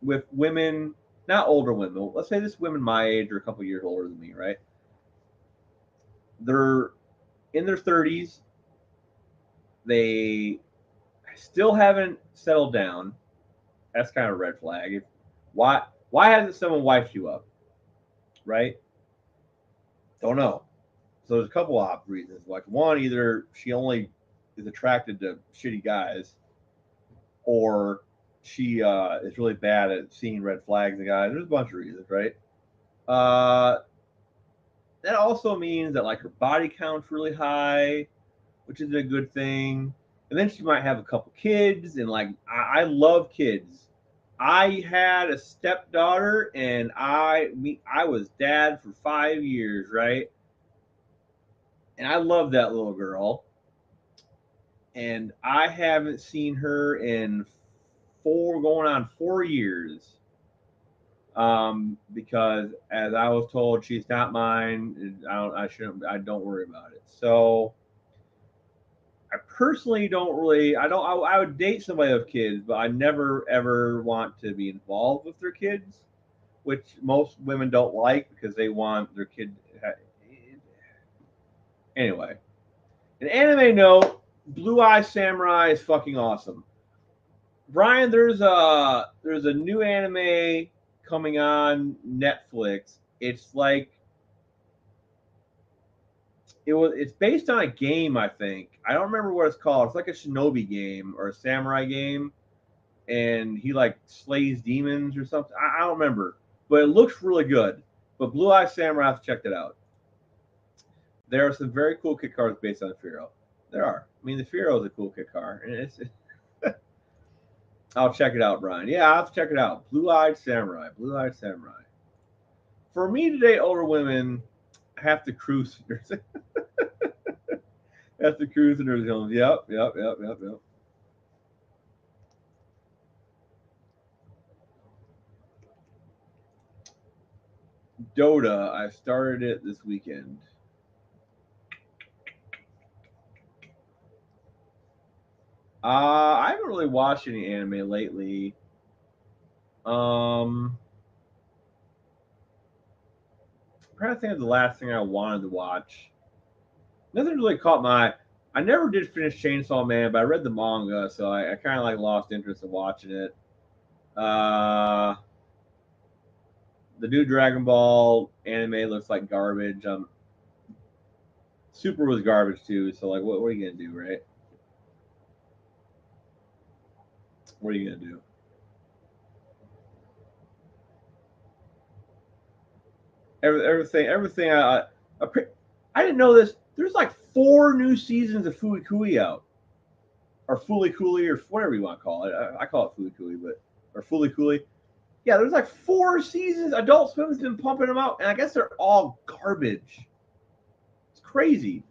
with women, not older women, let's say this women my age or a couple years older than me, right? They're in their 30s. They still haven't settled down. That's kind of a red flag. Why hasn't someone wiped you up? Right? Don't know. So there's a couple of reasons. Like one, either she only is attracted to shitty guys, or she is really bad at seeing red flags in guys. There's a bunch of reasons, right? Uh, that also means that like her body count's really high, which is a good thing. And then she might have a couple kids, and like I love kids. I had a stepdaughter, and I was dad for 5 years, right? And I love that little girl. And I haven't seen her in going on 4 years. Because as I was told, she's not mine. I don't worry about it. So I personally don't really, I would date somebody with kids, but I never ever want to be involved with their kids, which most women don't like because they want their kid. Anyway, an anime note: Blue Eye Samurai is fucking awesome. Brian, there's a new anime coming on Netflix. It's based on a game, I think. I don't remember what it's called. It's like a shinobi game or a samurai game, and he like slays demons or something. I don't remember, but it looks really good. But Blue Eye Samurai, I have to check that out. There are some very cool kit cars based on the Firo. There are. I mean, the Firo is a cool kit car, and it's I'll check it out, Brian. Yeah, I'll have to check it out. Blue Eyed Samurai. Blue Eyed Samurai. For me today, older women have to cruise. have to cruise in their zones. Yep. Dota. I started it this weekend. I haven't really watched any anime lately. I'm trying to think of the last thing I wanted to watch. Nothing really caught my. I never did finish Chainsaw Man, but I read the manga, so I kind of like lost interest in watching it. Uh, the new Dragon Ball anime looks like garbage. Super was garbage too. So like, what are you gonna do, right? What are you gonna do? Everything. I didn't know this. There's like 4 new seasons of Fooly out, or Fooly Cooley, or whatever you want to call it. I call it Fooly Cooley, but or Fooly Cooley. Yeah, there's like 4 seasons. Adult Swim's been pumping them out, and I guess they're all garbage. It's crazy.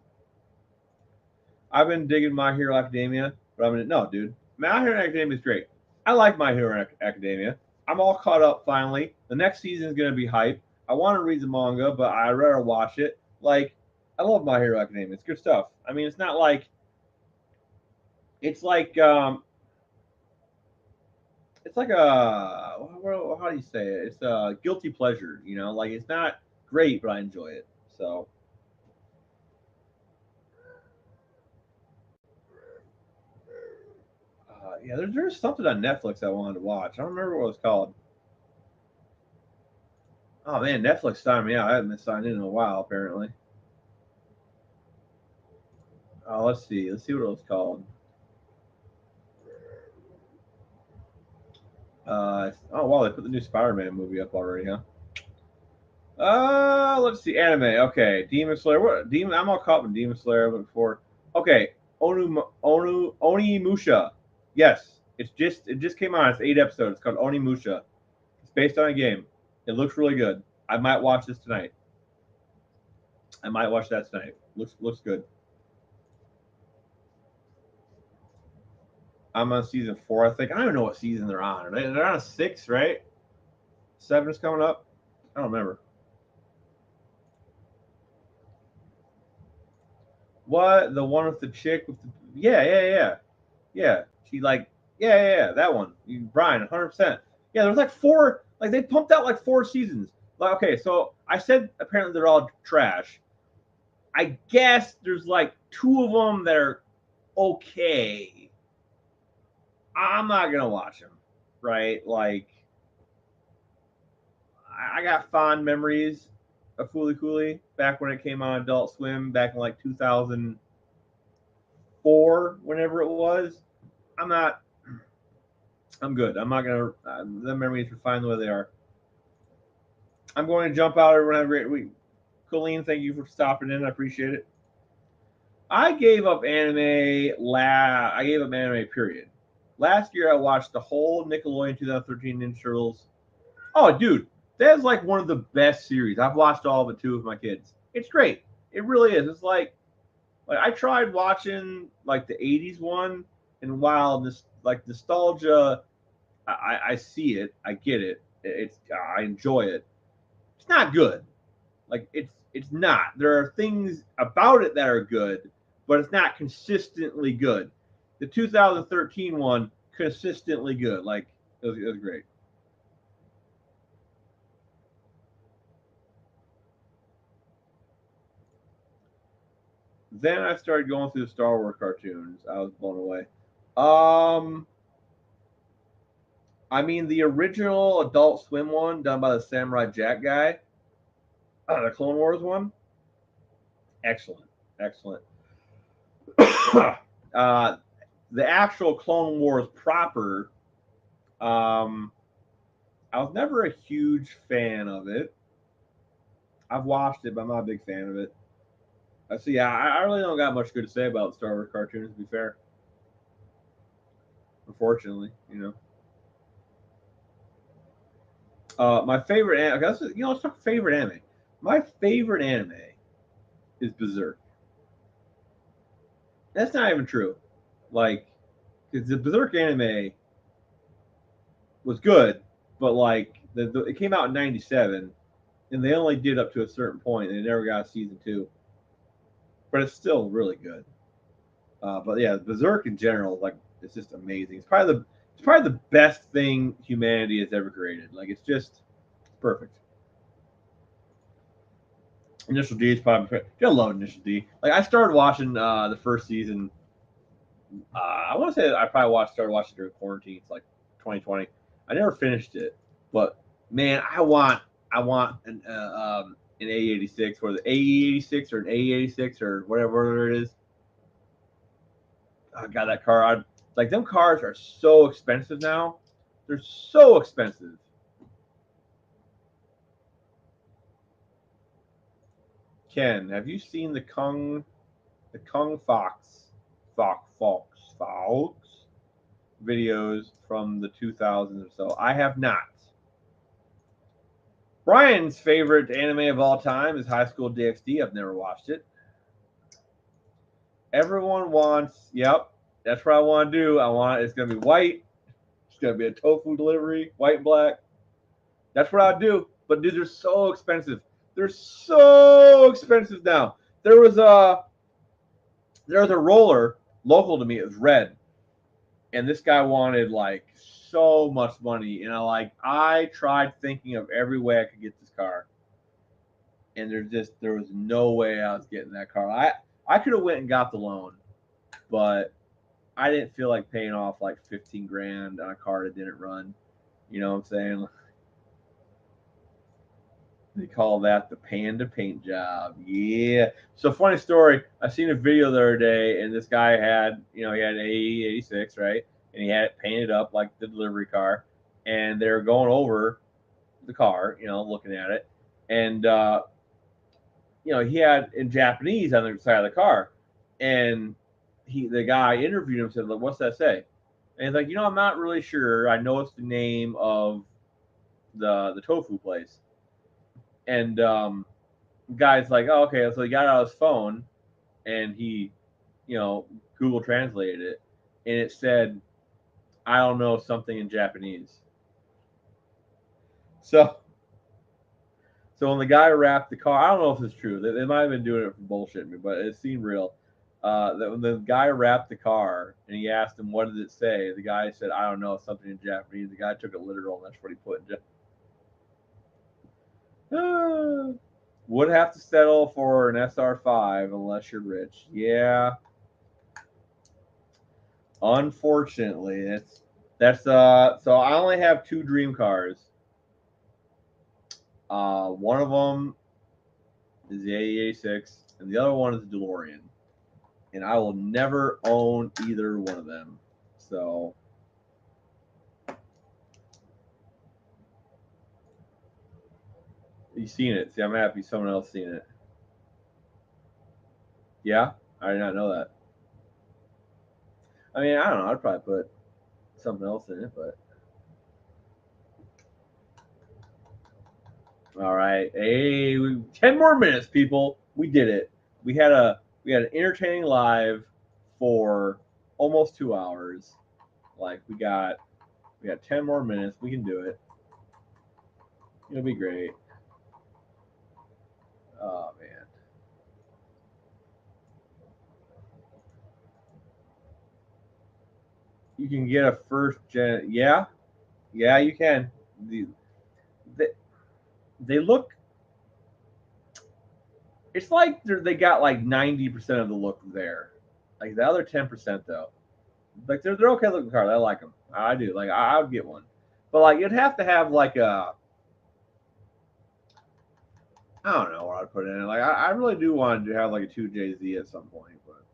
I've been digging My Hero Academia, but no, dude. My Hero Academia is great. I like My Hero Academia. I'm all caught up finally. The next season is gonna be hype. I want to read the manga, but I'd rather watch it. Like, I love My Hero Academia. It's good stuff. I mean, it's not like it's like it's like a how do you say it? It's a guilty pleasure. Like it's not great, but I enjoy it. So yeah, there's something on Netflix I wanted to watch. I don't remember what it was called. Oh man, Netflix signed me out. I haven't been signed in a while, apparently. Let's see. Let's see what it was called. Oh wow, they put the new Spider-Man movie up already, huh? Let's see. Anime. Okay, Demon Slayer. What? Demon. I'm all caught with Demon Slayer before. Okay, Onimusha. Yes, it just came out. It's 8 episodes. It's called Onimusha. It's based on a game. It looks really good. I might watch this tonight. I might watch that tonight. Looks good. I'm on season 4, I think. I don't know what season they're on. They're on 6, right? 7 is coming up. I don't remember. What? The one with the chick with the yeah. She like yeah. That one. Brian, 100%. Yeah, there was like four. Like they pumped out like 4 seasons. Like okay, so I said apparently they're all trash. I guess there's like 2 of them that are okay. I'm not gonna watch them, right? Like I got fond memories of Fooly Cooley back when it came on Adult Swim back in like 2004, whenever it was. I'm not. I'm good. I'm not gonna. The memories are fine the way they are. I'm going to jump out. Everyone have a great week. Colleen, thank you for stopping in. I appreciate it. I gave up anime. I gave up anime. Period. Last year, I watched the whole Nickelodeon 2013 Ninja Turtles. Oh, dude, that's like one of the best series. I've watched all of it too with my kids. It's great. It really is. It's like I tried watching like the '80s one, and while this like nostalgia, I see it, I get it. I enjoy it. It's not good. Like it's not. There are things about it that are good, but it's not consistently good. The 2013 one consistently good. Like it was great. Then I started going through the Star Wars cartoons. I was blown away. Um, I mean the original Adult Swim one done by the Samurai Jack guy, the Clone Wars one, excellent, excellent. The actual Clone Wars proper, um, I was never a huge fan of it. I've watched it, but I'm not a big fan of it. So yeah, I really don't got much good to say about Star Wars cartoons. To be fair, unfortunately, you know. My favorite anime. Let's talk favorite anime. My favorite anime is Berserk. That's not even true. Like, because the Berserk anime was good, but like it came out in '97, and they only did up to a certain point, and they never got a season 2. But it's still really good. But yeah, Berserk in general, like, it's just amazing. It's probably the best thing humanity has ever created. Like, it's just perfect. Initial D is probably. I love Initial D. Like, I started watching the first season. I want to say that I probably started watching during quarantine. It's like 2020. I never finished it, but man, I want an A86 or the AE86 or an A86 or whatever it is. I got that car. Like them cars are so expensive now. They're so expensive. Ken, have you seen the Kung Fox videos from the 2000s or so? I have not. Brian's favorite anime of all time is High School DxD. I've never watched it. Everyone wants. Yep, that's what I want to do. It's gonna be white. It's gonna be a tofu delivery, white and black. That's what I do. But dude, they're so expensive. They're so expensive now. There was a there was a roller local to me. It was red, and this guy wanted like so much money, and I tried thinking of every way I could get this car, and there was no way I was getting that car. I could have went and got the loan, but I didn't feel like paying off like 15 grand on a car that didn't run. You know what I'm saying? They call that the panda paint job. Yeah. So funny story. I seen a video the other day, and this guy he had an AE86, right? And he had it painted up like the delivery car, and they were going over the car, looking at it, and he had in Japanese on the side of the car, and the guy interviewed him, said, "Look, what's that say?" And he's like, I'm not really sure. I know it's the name of the tofu place, and guy's like, "Oh, okay." So he got out his phone and he, Google translated it, and it said, "I don't know, something in Japanese." So So when the guy wrapped the car, I don't know if it's true. They might have been doing it for bullshitting me, but it seemed real. That when the guy wrapped the car and he asked him, "What did it say?" The guy said, "I don't know, something in Japanese." The guy took it literal, and that's what he put in Japanese. Would have to settle for an SR5 unless you're rich. Yeah. Unfortunately, that's so I only have 2 dream cars. One of them is the AE86, and the other one is the DeLorean. And I will never own either one of them. So you seen it. See, I'm happy someone else seen it. Yeah? I did not know that. I mean, I don't know. I'd probably put something else in it, but all right. Hey, 10 more minutes, people. We did it. We had an entertaining live for almost 2 hours. Like we got 10 more minutes. We can do it. It'll be great. Oh man. You can get a first gen. Yeah, you can. They, they look. It's like they got like 90% of the look there. Like the other 10% though. Like they're okay looking cars. I like them. I do. Like I would get one, but like you'd have to have like a. I don't know what I'd put in it. Like I really do want to have like a 2JZ at some point, but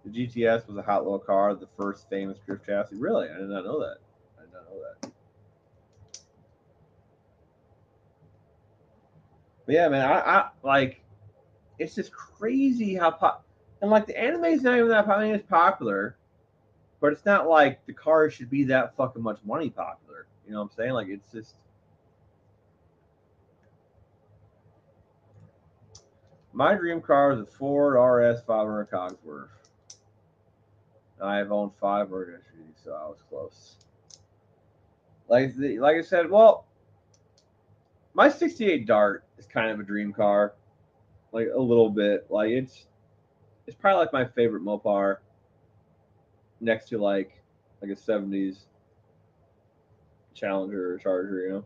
the GTS was a hot little car, the first famous drift chassis. Really, I did not know that. I did not know that. But yeah, man, I like. It's just crazy how and like the anime is not even that. I mean, it's popular, but it's not like the cars should be that fucking much money popular. You know what I'm saying? Like it's just. My dream car is a Ford RS 500 Cogsworth. I have owned 5 Mercury, so I was close. Like I said, well, my '68 Dart is kind of a dream car, like a little bit. Like it's probably like my favorite Mopar, next to like a '70s Challenger or Charger, you know.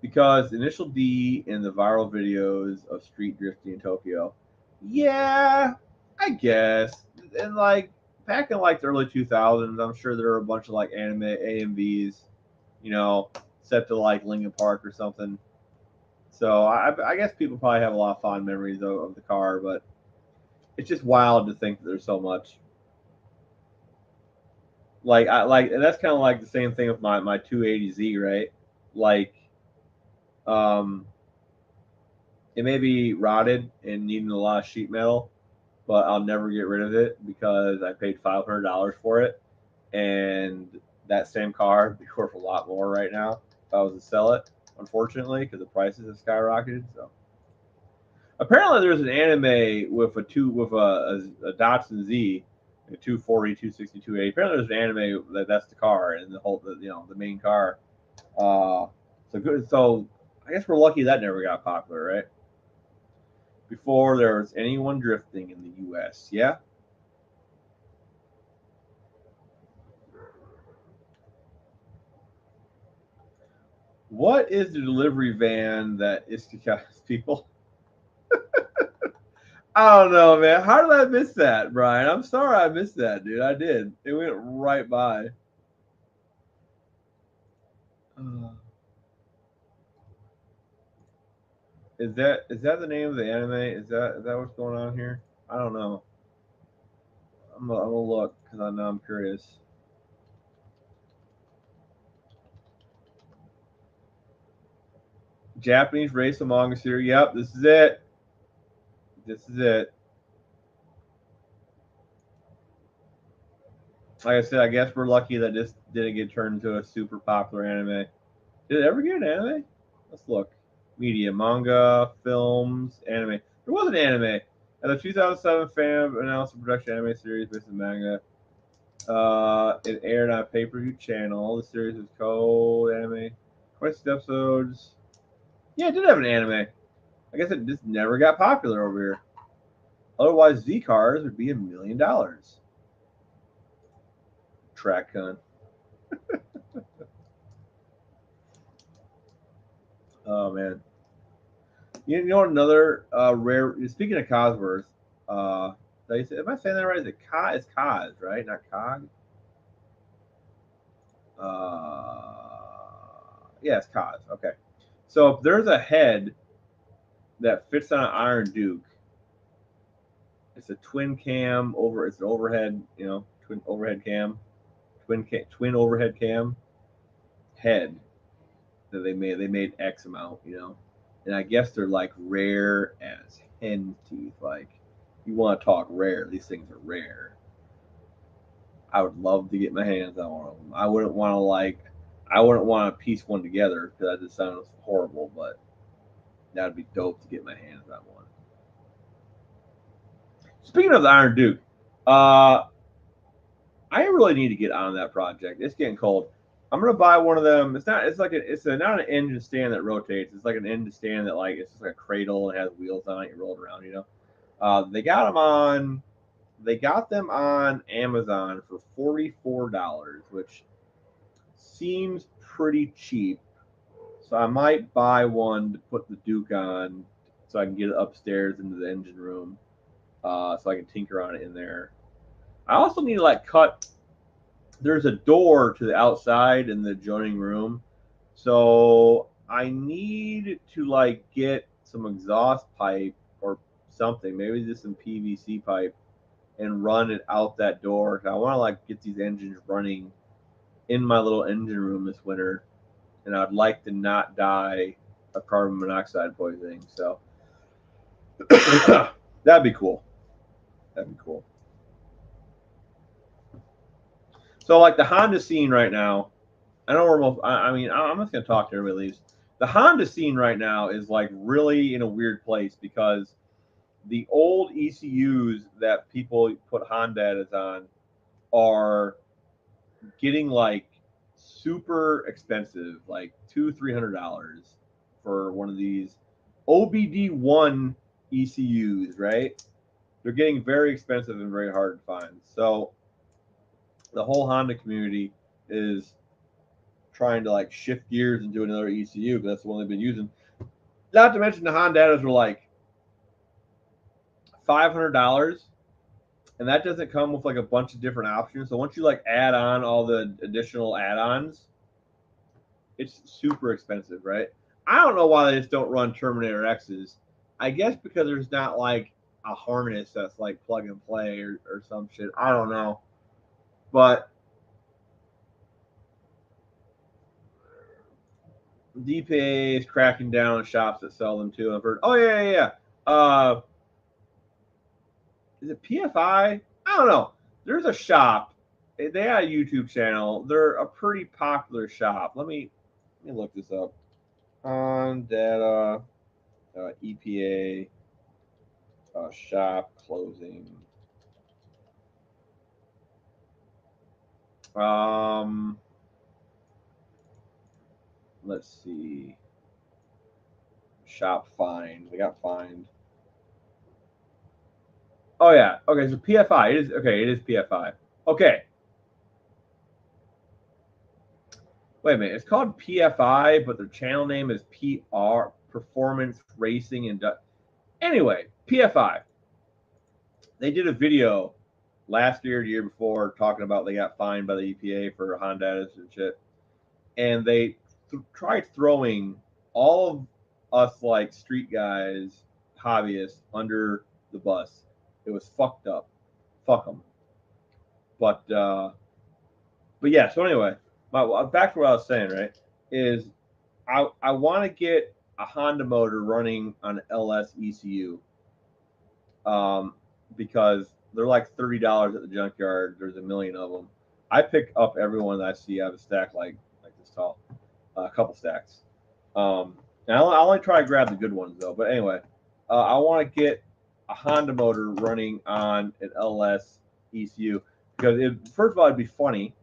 Because Initial D in the viral videos of street drifting in Tokyo, yeah, I guess. And like back in like the early 2000s, I'm sure there were a bunch of like anime AMVs, you know, set to like Linkin Park or something. So I guess people probably have a lot of fond memories of the car, but it's just wild to think that there's so much. Like I like, and that's kind of like the same thing with my 280Z, right? Like, um, it may be rotted and needing a lot of sheet metal, but I'll never get rid of it because I paid $500 for it, and that same car would be worth a lot more right now if I was to sell it. Unfortunately, because the prices have skyrocketed. So apparently, there's an anime with a Datsun Z, a 240, 260, 280. Apparently, there's an anime that's the car and the whole the main car. So good. So I guess we're lucky that never got popular, right? Before there was anyone drifting in the U.S. Yeah. What is the delivery van that Istikas people? I don't know, man. How did I miss that, Brian? I'm sorry I missed that, dude. I did. It went right by. Uh, is that the name of the anime? Is that what's going on here? I don't know. I'm gonna look because I know I'm curious. Japanese race of manga series. Yep, this is it. This is it. Like I said, I guess we're lucky that this didn't get turned into a super popular anime. Did it ever get an anime? Let's look. Media, manga, films, anime. There was an anime. And the 2007 fan announced a production anime series based on manga. It aired on a pay-per-view channel. The series is called anime. 26 episodes. Yeah, it did have an anime. I guess it just never got popular over here. Otherwise, Z Cars would be $1 million. Track cunt. Oh man. You know another rare. Speaking of Cosworth, am I saying that right? Is it Cos? It's Cos, right? Not Cog. Yeah, it's Cos. Okay. So if there's a head that fits on an Iron Duke, it's a twin cam over. It's an overhead, twin overhead cam, twin overhead cam head that they made. They made X amount, and I guess they're like rare as hen's teeth. Like, you want to talk rare? These things are rare. I would love to get my hands on one of them. I wouldn't want to piece one together because that just sounds horrible, but that'd be dope to get my hands on one. Speaking of the Iron Duke, I really need to get on that project. It's getting cold. I'm gonna buy one of them. It's not an engine stand that rotates. It's like an engine stand that it's just like a cradle and has wheels on it. You roll it around, They got them on Amazon for $44, which seems pretty cheap. So I might buy one to put the Duke on, so I can get it upstairs into the engine room, so I can tinker on it in there. I also need to cut. There's a door to the outside in the adjoining room, so I need to get some exhaust pipe or something, maybe just some PVC pipe, and run it out that door. I want to get these engines running in my little engine room this winter, and I'd like to not die of carbon monoxide poisoning. So that'd be cool. That'd be cool. So the Honda scene right now, I know we're most. I'm just gonna talk to everybody at least. The Honda scene right now is really in a weird place because the old ECUs that people put Hondas on are getting super expensive, like $200-$300 for one of these OBD1 ECUs, right? They're getting very expensive and very hard to find. So the whole Honda community is trying to shift gears and do another ECU because that's the one they've been using. Not to mention the Hondas were $500, and that doesn't come with a bunch of different options. So once you add on all the additional add-ons, it's super expensive, right? I don't know why they just don't run Terminator X's. I guess because there's not a harness that's plug and play or some shit. I don't know. But DPA is cracking down on shops that sell them too. I've heard. Oh yeah. Is it PFI? I don't know. There's a shop. They had a YouTube channel. They're a pretty popular shop. Let me look this up. On data, EPA, shop closing. Let's see. Shop find. They got find. Oh yeah. Okay, so PFI. It is okay. It is PFI. Okay. Wait a minute. It's called PFI, but their channel name is PR Performance Racing and. Anyway, PFI. They did a video last year, the year before, talking about they got fined by the EPA for Hondas and shit, and they tried throwing all of us street guys, hobbyists, under the bus. It was fucked up. Fuck them. But yeah. So anyway, back to what I was saying. Right, is I want to get a Honda motor running on LS ECU, because they're $30 at the junkyard. There's a million of them. I pick up everyone that I see. I have a stack like this tall, a couple stacks. And I'll only try to grab the good ones though. But anyway, I want to get a Honda motor running on an LS ECU. because first of all, it'd be funny.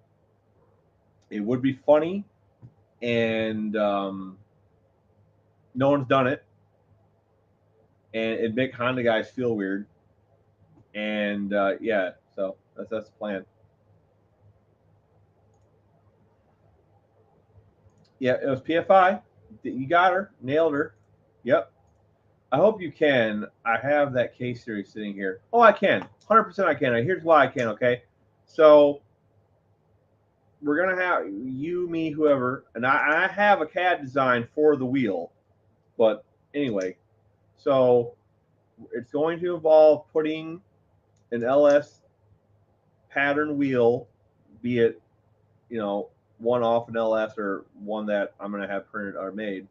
It would be funny, and no one's done it, and it'd make Honda guys feel weird. And yeah, so that's the plan. Yeah, it was PFI. You got her, nailed her. Yep. I hope you can. I have that case series sitting here. Oh, I can. 100% I can. Here's why I can, okay? So we're going to have you, me, whoever, and I have a CAD design for the wheel. But anyway, so it's going to involve putting an LS pattern wheel, be it, one off an LS or one that I'm going to have printed or made,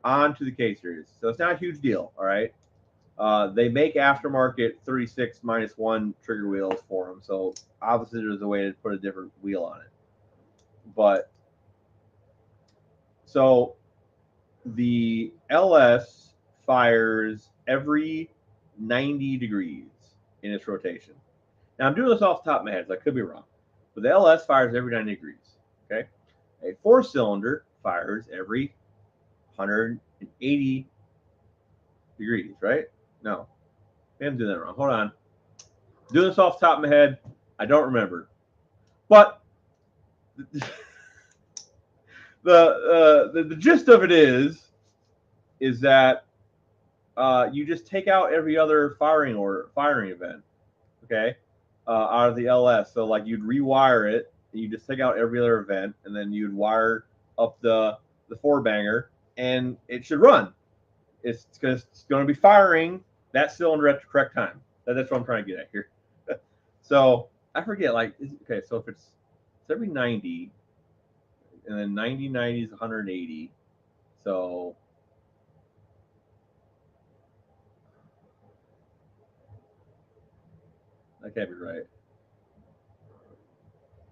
onto the K series. So it's not a huge deal, all right? They make aftermarket 36-1 trigger wheels for them, so obviously there's a way to put a different wheel on it. But so the LS fires every 90 degrees in its rotation. Now I'm doing this off the top of my head, so I could be wrong, but the LS fires every 90 degrees. Okay, a 4-cylinder fires every 180 degrees, right? No, I'm doing that wrong. Hold on. Doing this off the top of my head, I don't remember. But the gist of it is that you just take out every other firing event, okay, out of the LS. So like you'd rewire it, and you just take out every other event, and then you'd wire up the 4-banger, and it should run. It's going to be firing that cylinder at the correct time. That's what I'm trying to get at here. So I forget, like, okay, so if it's every 90, and then 90 is 180, so that can't be right.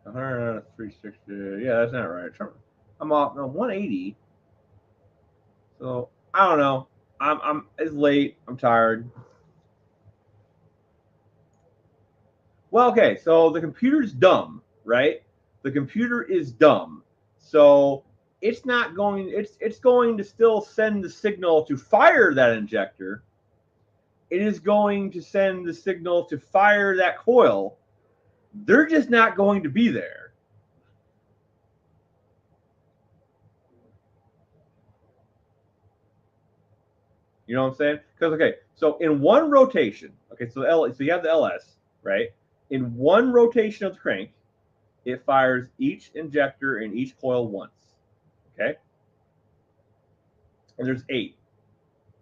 100, 360, yeah, that's not right. I'm off. No, 180. So I don't know. It's late. I'm tired. Well, okay, so the computer's dumb, right? The computer is dumb. So it's not going it's going to still send the signal to fire that injector. It is going to send the signal to fire that coil. They're just not going to be there. You know what I'm saying? Because okay, so in one rotation, okay, so you have the LS, right? In one rotation of the crank, it fires each injector and each coil once. Okay? And there's 8,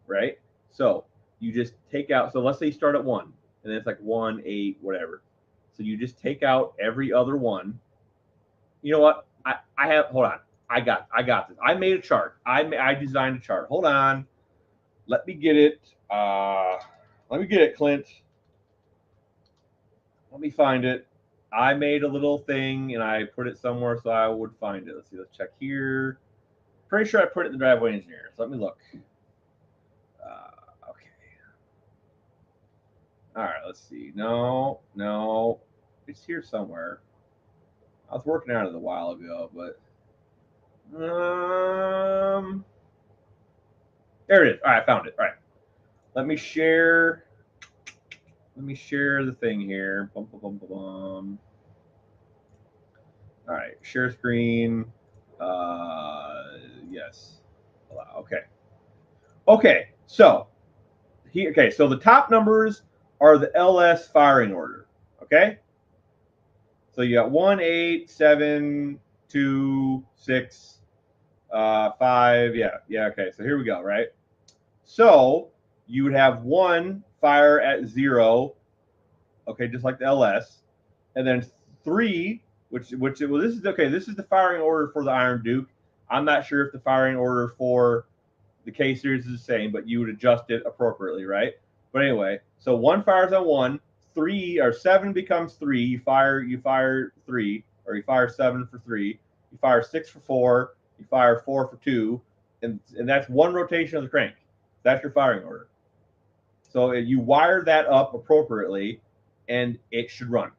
right? So you just take out, so let's say you start at 1, and then it's like 1, 8, whatever. So you just take out every other one. You know what? I have, hold on. I got this. I made a chart. I designed a chart. Hold on. Let me get it. Clint. Let me find it. I made a little thing and I put it somewhere so I would find it. Let's see. Let's check here. Pretty sure I put it in the driveway engineer. So let me look. Okay. All right. Let's see. No. It's here somewhere. I was working on it a while ago, but there it is. All right, I found it. All right. Let me share the thing here. Bum, bum, bum, bum. All right, share screen. Yes. Okay. Okay. So here. Okay. So the top numbers are the LS firing order. Okay. So you got 1, 8, 7, 2, 6, 5. Yeah. Okay. So here we go. Right. So you would have 1 fire at 0. Okay, just like the LS, and then 3, which well, this is okay. This is the firing order for the Iron Duke. I'm not sure if the firing order for the K series is the same, but you would adjust it appropriately, right? But anyway, so 1 fires on 1, 3 or 7 becomes 3. You fire 3, or you fire 7 for 3. You fire 6 for 4. You fire 4 for 2, and that's 1 rotation of the crank. That's your firing order. So you wire that up appropriately, and it should run.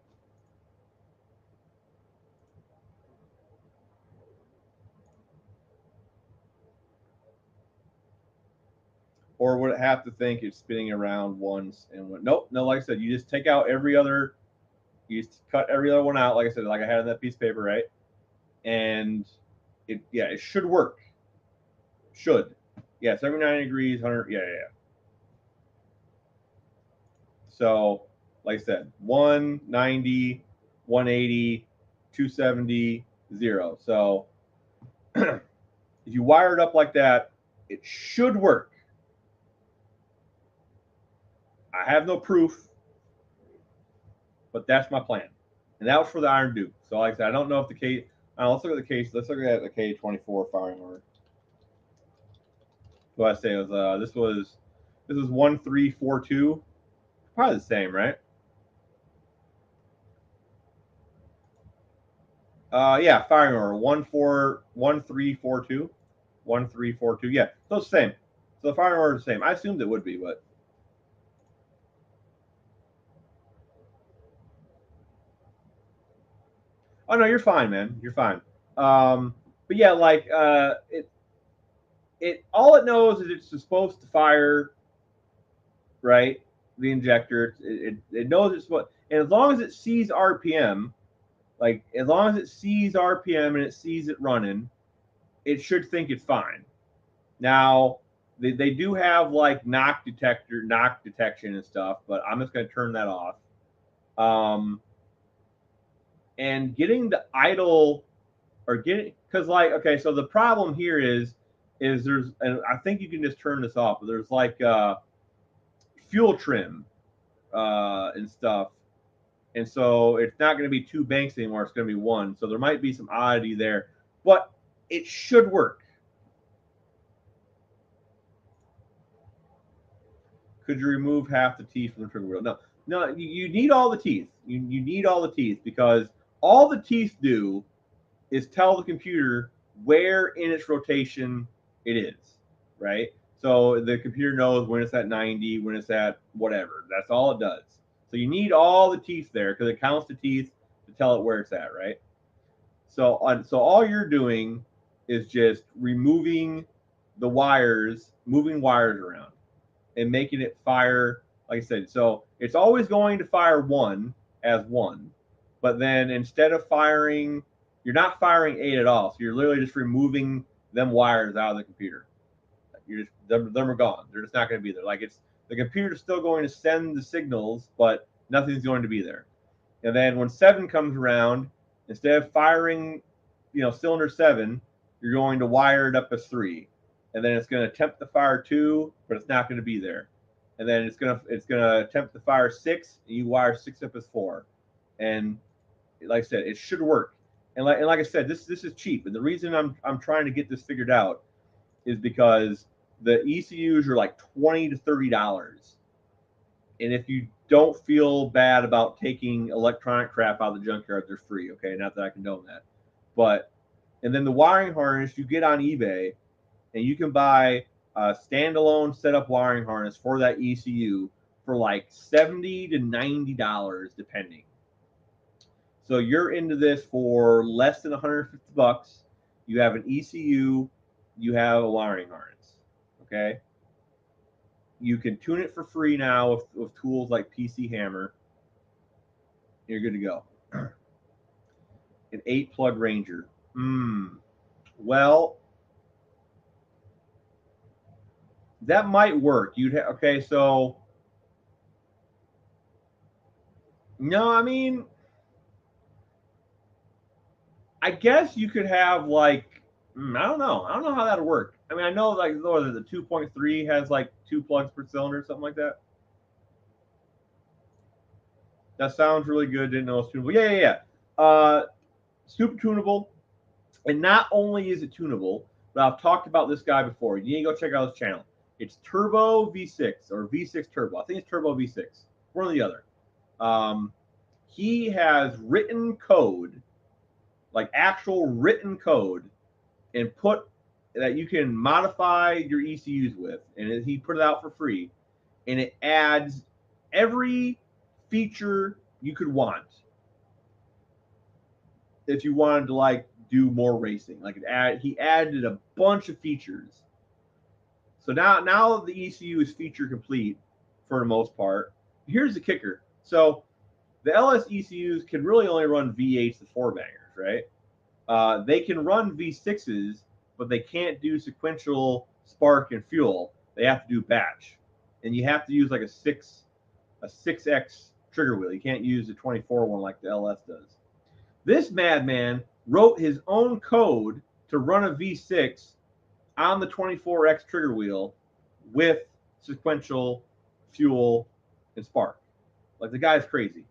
Or would it have to think it's spinning around once and went? Nope, no. Like I said, you just take out every other. You just cut every other one out. Like I said, like I had on that piece of paper, right? And it should work. Should. Yeah, 79 degrees, 100. Yeah. So, like I said, 190, 180, 270, 0. So, if you wire it up like that, it should work. I have no proof, but that's my plan. And that was for the Iron Duke. So, like I said, I don't know if the case. Let's look at the case. Let's look at the K24 firing order. What I say was this was 1342. Probably the same, right? Yeah, firing order 1342. 1342. Yeah, so it's the same. So the firing order is the same. I assumed it would be, but oh no, you're fine, man. You're fine. But yeah, like it all it knows is it's supposed to fire, right? The injector. It knows it's what, and as long as it sees RPM, like as long as it sees RPM and it sees it running, it should think it's fine. Now they do have like knock detection and stuff, but I'm just going to turn that off. And getting the idle or getting, because like, okay, so the problem here is there's, and I think you can just turn this off, but there's like fuel trim and stuff, and so it's not going to be 2 banks anymore, it's going to be 1, so there might be some oddity there, but it should work. Could you remove half the teeth from the trigger wheel? No, you need all the teeth. You need all the teeth, because all the teeth do is tell the computer where in its rotation it is, right? So the computer knows when it's at 90, when it's at whatever. That's all it does. So you need all the teeth there, because it counts the teeth to tell it where it's at, right? So all you're doing is just removing the wires, moving wires around, and making it fire. Like I said, so it's always going to fire 1 as 1, but then instead of firing, you're not firing 8 at all. So you're literally just removing them wires out of the computer. You're just them are gone. They're just not going to be there. Like, it's the computer's still going to send the signals, but nothing's going to be there. And then when 7 comes around, instead of firing, cylinder 7, you're going to wire it up as 3, and then it's going to attempt to fire 2, but it's not going to be there. And then it's going to attempt to fire 6, and you wire 6 up as 4. And like I said, it should work. And like I said, this is cheap. And the reason I'm trying to get this figured out is because the ECUs are like $20 to $30. And if you don't feel bad about taking electronic crap out of the junkyard, they're free. Okay, not that I condone that, but and then the wiring harness you get on eBay, and you can buy a standalone setup wiring harness for that ECU for like $70 to $90 depending. So you're into this for less than $150. You have an ECU, you have a wiring harness. Okay. You can tune it for free now with tools like PC Hammer. You're good to go. An 8-plug Ranger. Well, that might work. Okay, so no, I mean, I guess you could have like, I don't know how that'll work. I mean, I know like the 2.3 has like 2 plugs per cylinder, something like that. That sounds really good. Didn't know it's tunable. Yeah. Super tunable. And not only is it tunable, but I've talked about this guy before. You need to go check out his channel. It's Turbo V6 or V6 Turbo. I think it's Turbo V6. One or the other. He has written code, like actual written code, and put that you can modify your ECUs with. And he put it out for free. And it adds every feature you could want if you wanted to like do more racing. Like he added a bunch of features. So now the ECU is feature complete for the most part. Here's the kicker. So the LS ECUs can really only run V8s to 4-bangers, right? They can run V6s, but they can't do sequential spark and fuel. They have to do batch, and you have to use like a 6X trigger wheel. You can't use the 24 one like the LS does. This madman wrote his own code to run a V6 on the 24X trigger wheel with sequential fuel and spark. Like, the guy's crazy.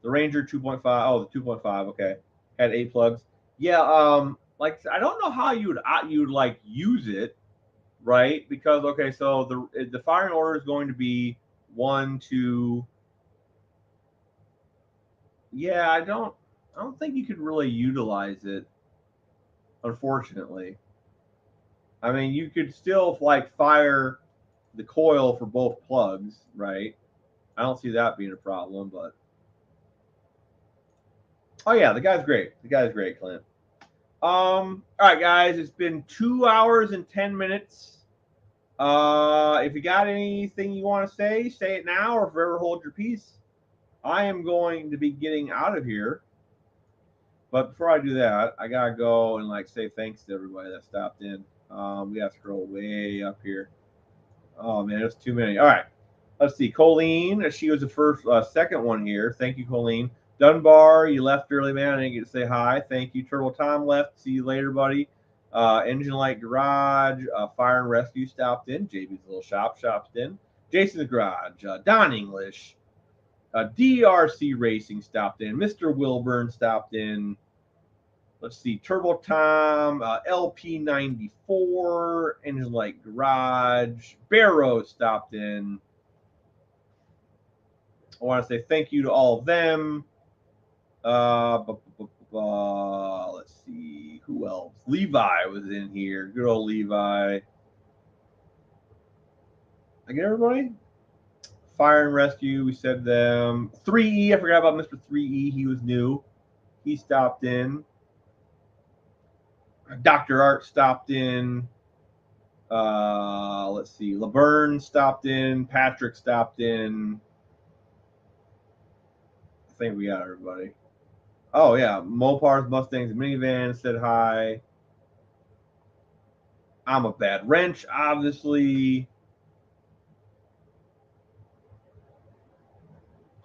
The Ranger 2.5. Oh, the 2.5. Okay, had 8 plugs. Yeah. Like, I don't know how you'd like use it, right? Because okay, so the firing order is going to be 1, 2. Yeah, I don't think you could really utilize it, unfortunately. I mean, you could still like fire the coil for both plugs, right? I don't see that being a problem, but oh yeah, the guy's great. The guy's great, Clint. All right, guys, it's been 2 hours and 10 minutes. If you got anything you want to say it now, or forever hold your peace. I am going to be getting out of here. But before I do that, I gotta go and like say thanks to everybody that stopped in. We gotta scroll way up here. Oh man, there's too many. All right, let's see. Colleen, she was the second one here. Thank you, Colleen. Dunbar, you left early, man. I didn't get to say hi. Thank you. Turtle Tom left. See you later, buddy. Engine Light Garage, Fire and Rescue stopped in. JB's Little Shop stopped in. Jason's Garage, Don English, DRC Racing stopped in. Mr. Wilburn stopped in. Let's see. Turbo Tom, LP94, Engine Light Garage, Barrow stopped in. I want to say thank you to all of them. Let's see. Who else? Levi was in here. Good old Levi. I get everybody? Fire and Rescue, we said them. 3E, I forgot about Mr. 3E. He was new. He stopped in. Dr. Art stopped in. Let's see. Laverne stopped in. Patrick stopped in. I think we got everybody. Oh, yeah. Mopars, Mustangs, Minivan said hi. I'm a Bad Wrench, obviously.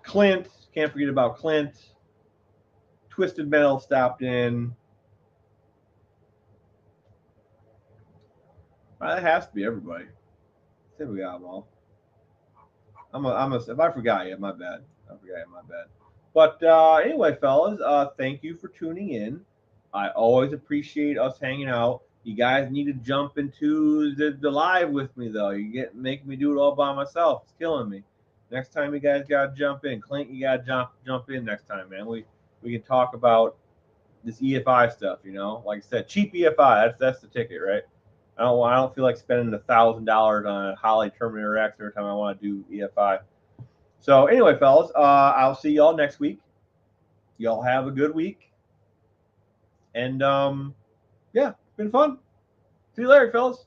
Clint, can't forget about Clint. Twisted Metal stopped in. That has to be everybody. I think we got them all. If I forgot you, my bad. But anyway, fellas, thank you for tuning in. I always appreciate us hanging out. You guys need to jump into the live with me, though. You make me do it all by myself. It's killing me. Next time, you guys gotta jump in. Clint, you gotta jump in next time, man. We can talk about this EFI stuff. You know, like I said, cheap EFI. That's the ticket, right? I don't feel like spending $1,000 on a Holley Terminator X every time I want to do EFI. So anyway, fellas, I'll see y'all next week. Y'all have a good week. And yeah, it's been fun. See you later, fellas.